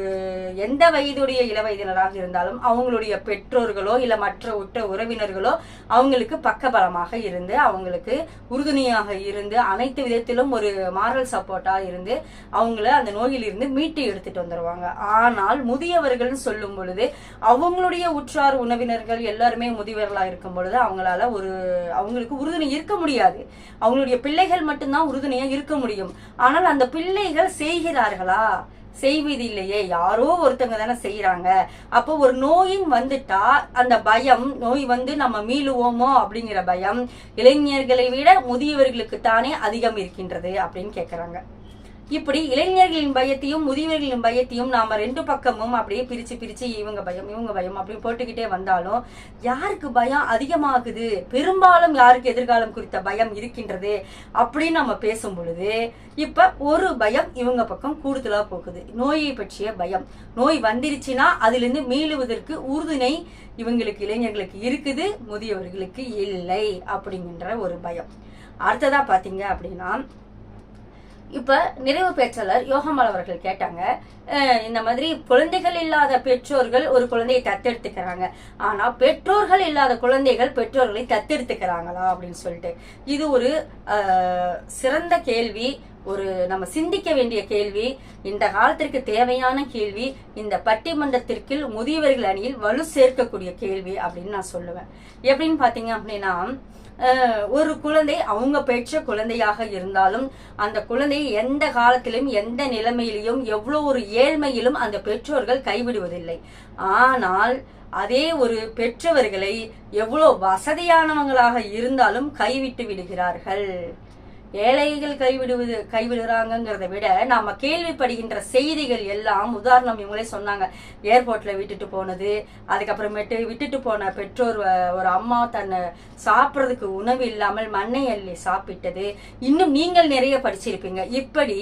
எந்த வயதுடைய இளவயதினராக இருந்தாலும் அவங்களுடைய பெற்றோர்களோ இல்ல மற்ற உற்ற உறவினர்களோ அவங்களுக்கு பக்கபலமாக இருந்து அவங்களுக்கு உறுதுணையாக இருந்து அனைத்து விதத்திலும் ஒரு மாரல் சப்போர்ட்டா இருந்து அவங்கள அந்த நோயிலிருந்து மீட்டு எடுத்துட்டு வந்துருவாங்க. ஆனால் முதியவர்கள் சொல்லும் பொழுது அவங்களுடைய உற்றார் உணவினர்கள் எல்லாருமே முதியவர்களா இருக்கும் பொழுது அவங்களுக்கு உறுதுணை இருக்க முடியாது. அவங்களுடைய பிள்ளைகள் மட்டும்தான் உறுதுணையா இருக்க முடியும். ஆனால் அந்த பிள்ளைகள் செய்கிறார்களா? செய்வதில்லையே, யாரோ ஒருத்தவங்க தானே செய்யறாங்க. அப்போ ஒரு நோயின் வந்துட்டா அந்த பயம், நோய் நம்ம மீளுவோமோ அப்படிங்கிற பயம் இளைஞர்களை விட முதியவர்களுக்கு தானே அதிகம் இருக்கின்றது அப்படின்னு கேக்குறாங்க. இப்படி இளைஞர்களின் பயத்தையும் முதியவர்களின் பயத்தையும் நாம 2 பக்கமும் அப்படியே பிரிச்சு இவங்க பயம் அப்படி போட்டுக்கிட்டே வந்தாலும் யாருக்கு பயம் அதிகமாகுது, பெரும்பாலும் யாருக்கு எதிர்காலம் குறித்த பயம் இருக்கின்றது அப்படின்னு நம்ம பேசும் பொழுது இப்ப ஒரு பயம் இவங்க பக்கம் கூடுதலா போகுது, நோயை பற்றிய பயம். நோய் வந்துருச்சுன்னா அதுல இருந்து மீளுவதற்கு உறுதுணை இவங்களுக்கு இளைஞர்களுக்கு இருக்குது, முதியவர்களுக்கு இல்லை அப்படிங்கிற ஒரு பயம். அடுத்ததா பாத்தீங்க அப்படின்னா, இப்ப நிறைவு பேச்சாளர் யோகமால் அவர்கள் கேட்டாங்க, இந்த மாதிரி குழந்தைகள் இல்லாத பெற்றோர்கள் ஒரு குழந்தையை தத்தெடுத்துக்கிறாங்க, ஆனா பெற்றோர்கள் இல்லாத குழந்தைகள் பெற்றோர்களை தத்தெடுத்துக்கிறாங்களா அப்படின்னு சொல்லிட்டு. இது ஒரு சிறந்த கேள்வி, ஒரு நம்ம சிந்திக்க வேண்டிய கேள்வி, இந்த காலத்திற்கு தேவையான கேள்வி, இந்த பட்டிமன்றத்திற்கு முதியவர்கள் அணியில் வலு சேர்க்கக்கூடிய கேள்வி அப்படின்னு நான் சொல்லுவேன். எப்படின்னு பாத்தீங்க அப்படின்னா, ஒரு குழந்தை அவங்க பெற்ற குழந்தையாக இருந்தாலும் அந்த குழந்தை எந்த காலத்திலும் எந்த நிலைமையிலும் எவ்வளவு ஒரு ஏழ்மையிலும் அந்த பெற்றோர்கள் கைவிடுவதில்லை. ஆனால் அதே ஒரு பெற்றவர்களை எவ்வளவு வசதியானவங்களாக இருந்தாலும் கைவிட்டு விடுகிறார்கள். ஏழைகள் கைவிடுறாங்கிறத விட நாம கேள்விப்படுகின்ற செய்திகள் எல்லாம், உதாரணம் இவங்களே சொன்னாங்க, ஏர்போர்ட்ல விட்டுட்டு போனது, அதுக்கப்புறமேட்டு விட்டுட்டு போன பெற்றோர் ஒரு அம்மா தன்னை சாப்பிட்றதுக்கு உணவு இல்லாமல் மண்ணை அள்ளி சாப்பிட்டது, இன்னும் நீங்கள் நிறைய படிச்சிருப்பீங்க. இப்படி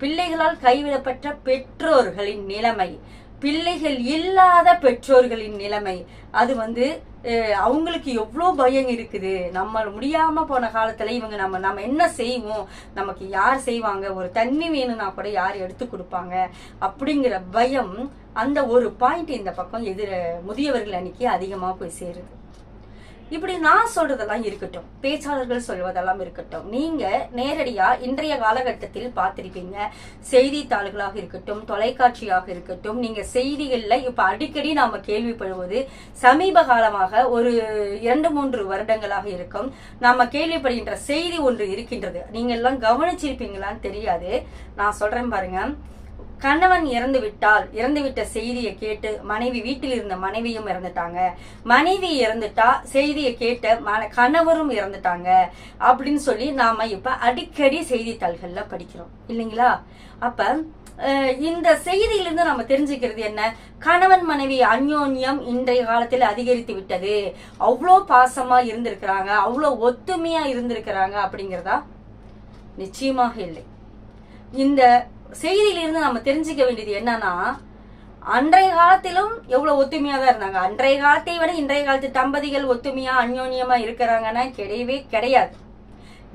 பிள்ளைகளால் கைவிடப்பட்ட பெற்றோர்களின் நிலைமை, பிள்ளைகள் இல்லாத பெற்றோர்களின் நிலைமை, அது அவங்களுக்கு எவ்வளோ பயம் இருக்குது. நம்ம முடியாம போன காலத்துல இவங்க நம்ம என்ன செய்வோம், நமக்கு யார் செய்வாங்க, ஒரு தண்ணி வேணும்னா கூட யார் எடுத்து கொடுப்பாங்க அப்படிங்கிற பயம், அந்த ஒரு பாயிண்ட் இந்த பக்கம் முதியவர்கள் அன்னைக்கு அதிகமா போய் சேருது. இப்படி நான் சொல்றதெல்லாம் இருக்கட்டும், பேச்சாளர்கள் சொல்வதெல்லாம் இருக்கட்டும், நீங்க நேரடியா இன்றைய காலகட்டத்தில் பார்த்திருப்பீங்க. செய்தித்தாள்களாக இருக்கட்டும், தொலைக்காட்சியாக இருக்கட்டும், நீங்க செய்திகள்ல இப்ப அடிக்கடி நாம கேள்விப்படுவது, சமீப காலமாக ஒரு 2-3 வருடங்களாக இருக்கும் நாம கேள்விப்படுகின்ற செய்தி ஒன்று இருக்கின்றது. நீங்க எல்லாம் கவனிச்சிருப்பீங்களான்னு தெரியாது, நான் சொல்றேன் பாருங்க. கணவன் இறந்துவிட்ட செய்தியை கேட்டு வீட்டில் இருந்த மனைவியும் இறந்துட்டாங்க, மனைவி இறந்துட்டா செய்தியை கேட்ட கணவரும் இறந்துட்டாங்க அப்படின்னு சொல்லி நாம இப்ப அடிக்கடி செய்தித்தாள்கள்ல படிக்கிறோம் இல்லைங்களா? அப்ப இந்த செய்தியிலிருந்து நம்ம தெரிஞ்சுக்கிறது என்ன? கணவன் மனைவி அந்யோன்யம் இன்றைய காலத்தில் அதிகரித்து விட்டது, அவ்வளோ பாசமா இருந்திருக்கிறாங்க, அவ்வளோ ஒத்துமையா இருந்திருக்கிறாங்க அப்படிங்கிறதா? நிச்சயமாக இல்லை. இந்த செய்தியிலிருந்து நம்ம தெரிஞ்சுக்க வேண்டியது என்னன்னா, அன்றைய காலத்திலும் எவ்வளவு ஒத்துமையா தான் இருந்தாங்க. அன்றைய காலத்தை விட இன்றைய காலத்து தம்பதிகள் ஒத்துமையா அந்யோன்யமா இருக்கிறாங்கன்னா கிடையவே கிடையாது.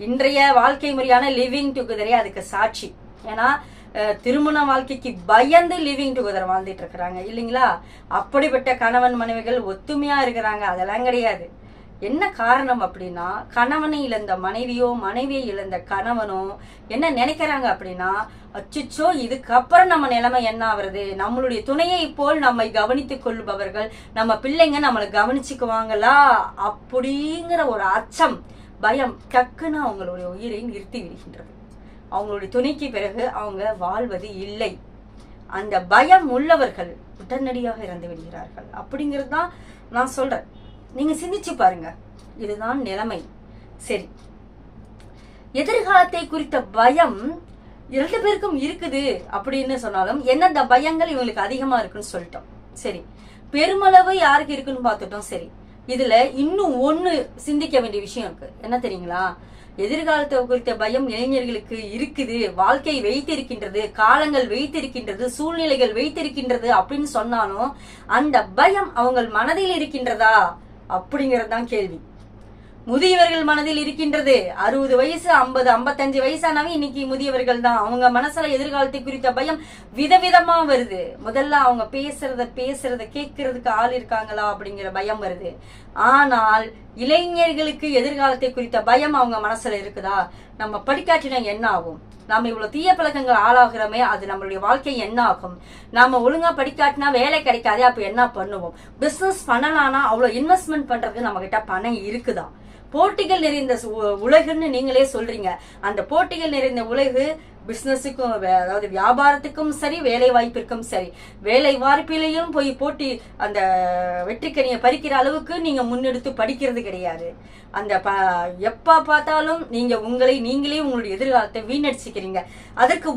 இன்றைய வாழ்க்கை முறையான லிவிங் டுகெதரே அதுக்கு சாட்சி. ஏன்னா திருமண வாழ்க்கைக்கு பயந்து லிவிங் டுகெதர் வாழ்ந்துட்டு இருக்கிறாங்க இல்லைங்களா? அப்படிப்பட்ட கணவன் மனைவிகள் ஒத்துமையா இருக்கிறாங்க, அதெல்லாம் கிடையாது. என்ன காரணம் அப்படின்னா, கணவனை இழந்த மனைவியோ மனைவியை இழந்த கணவனோ என்ன நினைக்கிறாங்க அப்படின்னா, அச்சுச்சோ இதுக்கப்புறம் நம்ம நிலைமை என்ன ஆகுறது, நம்மளுடைய துணையை போல் நம்மை கவனித்துக் கொள்பவர்கள் நம்ம பிள்ளைங்க நம்மளை கவனிச்சுக்குவாங்களா அப்படிங்கிற ஒரு அச்சம், பயம் டக்குன்னு அவங்களுடைய உயிரை நிறுத்தி விடுகின்றது. அவங்களுடைய துணைக்கு பிறகு அவங்க வாழ்வது இல்லை. அந்த பயம் உள்ளவர்கள் உடனடியாக இறந்து விடுகிறார்கள். அப்படிங்கிறது தான் நான் சொல்றேன். நீங்க சிந்திச்சு பாருங்க, இதுதான் நிலைமை. சரி, எதிர்காலத்தை குறித்த பயம் 2 பேருக்கும் இருக்குது அப்படின்னு சொன்னாலும் எந்தெந்த பயங்கள் இவங்களுக்கு அதிகமா இருக்குன்னு சொல்லிட்டோம். சரி, பெருமளவு யாருக்கு இருக்குன்னு பார்த்துட்டோம். சரி, இதுல இன்னும் ஒண்ணு சிந்திக்க வேண்டிய விஷயம் இருக்கு. என்ன தெரியுங்களா? எதிர்காலத்தை குறித்த பயம் இளைஞர்களுக்கு இருக்குது, வாழ்க்கை வைத்திருக்கின்றது, காலங்கள் வைத்திருக்கின்றது, சூழ்நிலைகள் வைத்திருக்கின்றது அப்படின்னு சொன்னாலும் அந்த பயம் அவங்க மனதில் இருக்கின்றதா அப்படிங்கறது தான் கேள்வி. முதியவர்கள் மனதில் இருக்கின்றது. 60 வயசு 50 55 வயசானவங்க இன்னைக்கு முதியவர்கள் தான். அவங்க மனசுல எதிர்காலத்தை குறித்த பயம் விதவிதமா வருது. முதல்ல அவங்க பேசுறத கேட்கறதுக்கு ஆள் இருக்காங்களா அப்படிங்கிற பயம் வருது. ஆனால் இளைஞர்களுக்கு எதிர்காலத்தை குறித்த பயம் அவங்க மனசுல இருக்குதா? நம்ம படிக்காட்டினா என்ன ஆகும்? நாம இவ்வளவு தீய பழக்கங்கள் ஆளாகிறோமே, அது நம்மளுடைய வாழ்க்கை என்ன ஆகும்? நாம ஒழுங்கா படிக்காட்டினா வேலை கிடைக்காதே, அப்ப என்ன பண்ணுவோம்? பிசினஸ் பண்ணலாம்னா அவ்வளவு இன்வெஸ்ட்மெண்ட் பண்றதுக்கு நம்ம கிட்ட பணம் இருக்குதா? போட்டிகள் நிறைந்த உலகுன்னு நீங்களே சொல்றீங்க. அந்த போட்டிகள் நிறைந்த உலகு பிசினஸுக்கும், அதாவது வியாபாரத்துக்கும் சரி, வேலை வாய்ப்பிற்கும் சரி, வேலை வாய்ப்பிலையும் போய் போட்டி அந்த வெற்றிக்கனியை பறிக்கிற அளவுக்கு நீங்க முன்னெடுத்து படிக்கிறது கிடையாது. அந்த எப்ப பார்த்தாலும் நீங்க நீங்களே உங்களுடைய எதிர்காலத்தை வீணடிச்சுக்கிறீங்க. அதற்கு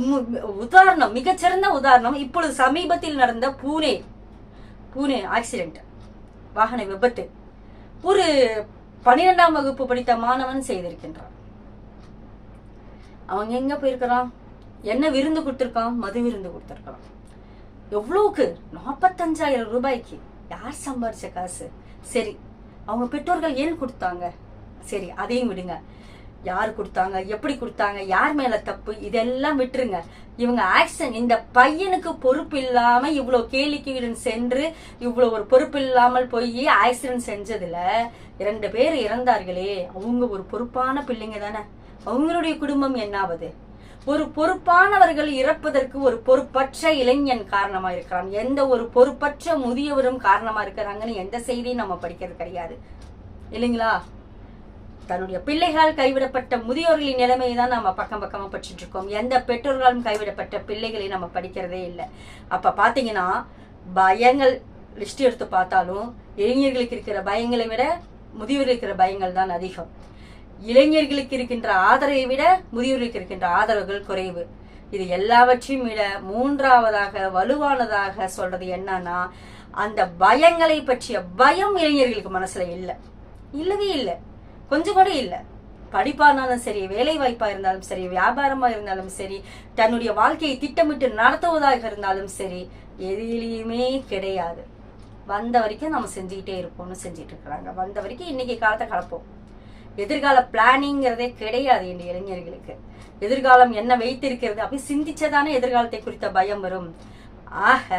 உதாரணம், மிகச்சிறந்த உதாரணம் இப்பொழுது சமீபத்தில் நடந்த பூனே ஆக்சிடென்ட், வாகன விபத்து. ஒரு 12ஆம் வகுப்பு படித்த மாணவன் செய்திருக்கின்றான். அவங்க எங்க போயிருக்கிறான்? என்ன விருந்து கொடுத்திருக்கான்? மது விருந்து கொடுத்திருக்கான். எவ்வளவுக்கு? 45,000 ரூபாய்க்கு. யார் சம்பாரிச்ச காசு? சரி, அவங்க பெற்றோர்கள் ஏன் கொடுத்தாங்க? சரி, அதையும் விடுங்க. யார் கொடுத்தாங்க, எப்படி கொடுத்தாங்க, யார் மேல தப்பு, இதெல்லாம் விட்டுருங்க. இவங்க ஆக்சன், இந்த பையனுக்கு பொறுப்பு இல்லாம இவ்வளவு கேளிக்கையுடன் சென்று இவ்வளவு ஒரு பொறுப்பு இல்லாமல் போய் ஆக்சிடென்ட் செஞ்சதுல 2 பேர் இறந்தார்களே, அவங்க ஒரு பொறுப்பான பிள்ளைங்க தானே. அவங்களுடைய குடும்பம் என்னாவது? ஒரு பொறுப்பானவர்கள் இறப்பதற்கு ஒரு பொறுப்பற்ற இளைஞன் காரணமா இருக்கிறான். எந்த ஒரு பொறுப்பற்ற முதியவரும் காரணமா இருக்கிறாங்கன்னு எந்த செய்தியும் நம்ம படிக்கிறது கிடையாது இல்லைங்களா? தன்னுடைய பிள்ளைகள் கைவிடப்பட்ட முதியோர்களின் நிலைமையை தான் நம்ம பக்கமா படிச்சுட்டு இருக்கோம். எந்த பெற்றோர்களும் கைவிடப்பட்ட பிள்ளைகளை நம்ம படிக்கிறதே இல்லை. அப்ப பாத்தீங்கன்னா பயங்கள் லிஸ்ட் எடுத்து பார்த்தாலும் இளைஞர்களுக்கு இருக்கிற பயங்களை விட முதியோர்களுக்கு இருக்கிற பயங்கள் தான் அதிகம். இளைஞர்களுக்கு இருக்கின்ற ஆதரவை விட முதியோர்களுக்கு இருக்கின்ற ஆதரவுகள் குறைவு. இது எல்லாவற்றையும் விட 3ஆவதாக வலுவானதாக சொல்றது என்னன்னா, அந்த பயங்களை பற்றிய பயம் இளைஞர்களுக்கு மனசுல இல்லவே இல்லை, கொஞ்சம் கூட இல்லை. படிப்பானாலும் சரி, வேலை வாய்ப்பா இருந்தாலும் சரி, வியாபாரமா இருந்தாலும் சரி, தன்னுடைய வாழ்க்கையை திட்டமிட்டு நடத்துவதாக இருந்தாலும் சரி, எதிலையுமே கிடையாது. வந்த வரைக்கும் நம்ம செஞ்சுக்கிட்டே இருப்போம்னு செஞ்சிட்டு இருக்கிறாங்க. வந்த வரைக்கும் இன்னைக்கு காலத்தை கலப்போம். எதிர்கால பிளானிங்கிறதே கிடையாது இந்த இளைஞர்களுக்கு. எதிர்காலம் என்ன வைத்திருக்கிறது அப்படி சிந்திச்சதானே எதிர்காலத்தை குறித்த பயம் வரும். ஆக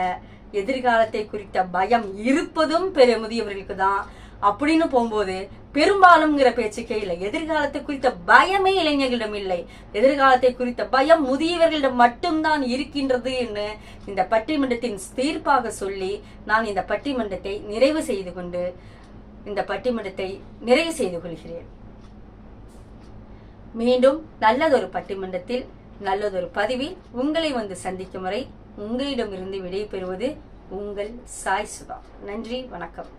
எதிர்காலத்தை குறித்த பயம் இருப்பதும் முதியவர்களுக்கு தான் அப்படின்னு போகும்போது பெரும்பாலும்ங்கிற பேச்சுக்கே இல்லை. எதிர்காலத்தை குறித்த பயமே இளைஞர்களிடம் இல்லை. எதிர்காலத்தை குறித்த பயம் முதியவர்களிடம் மட்டும்தான் இருக்கின்றது என்று இந்த பட்டிமன்றத்தின் தீர்ப்பாக சொல்லி நான் இந்த பட்டிமன்றத்தை நிறைவு செய்து கொள்கிறேன். மீண்டும் நல்லதொரு பட்டிமன்றத்தில் நல்லதொரு பதிவில் உங்களை வந்து சந்திக்கும் வரை உங்களிடமிருந்து விடை பெறுவது உங்கள் சாய் சுதா. நன்றி, வணக்கம்.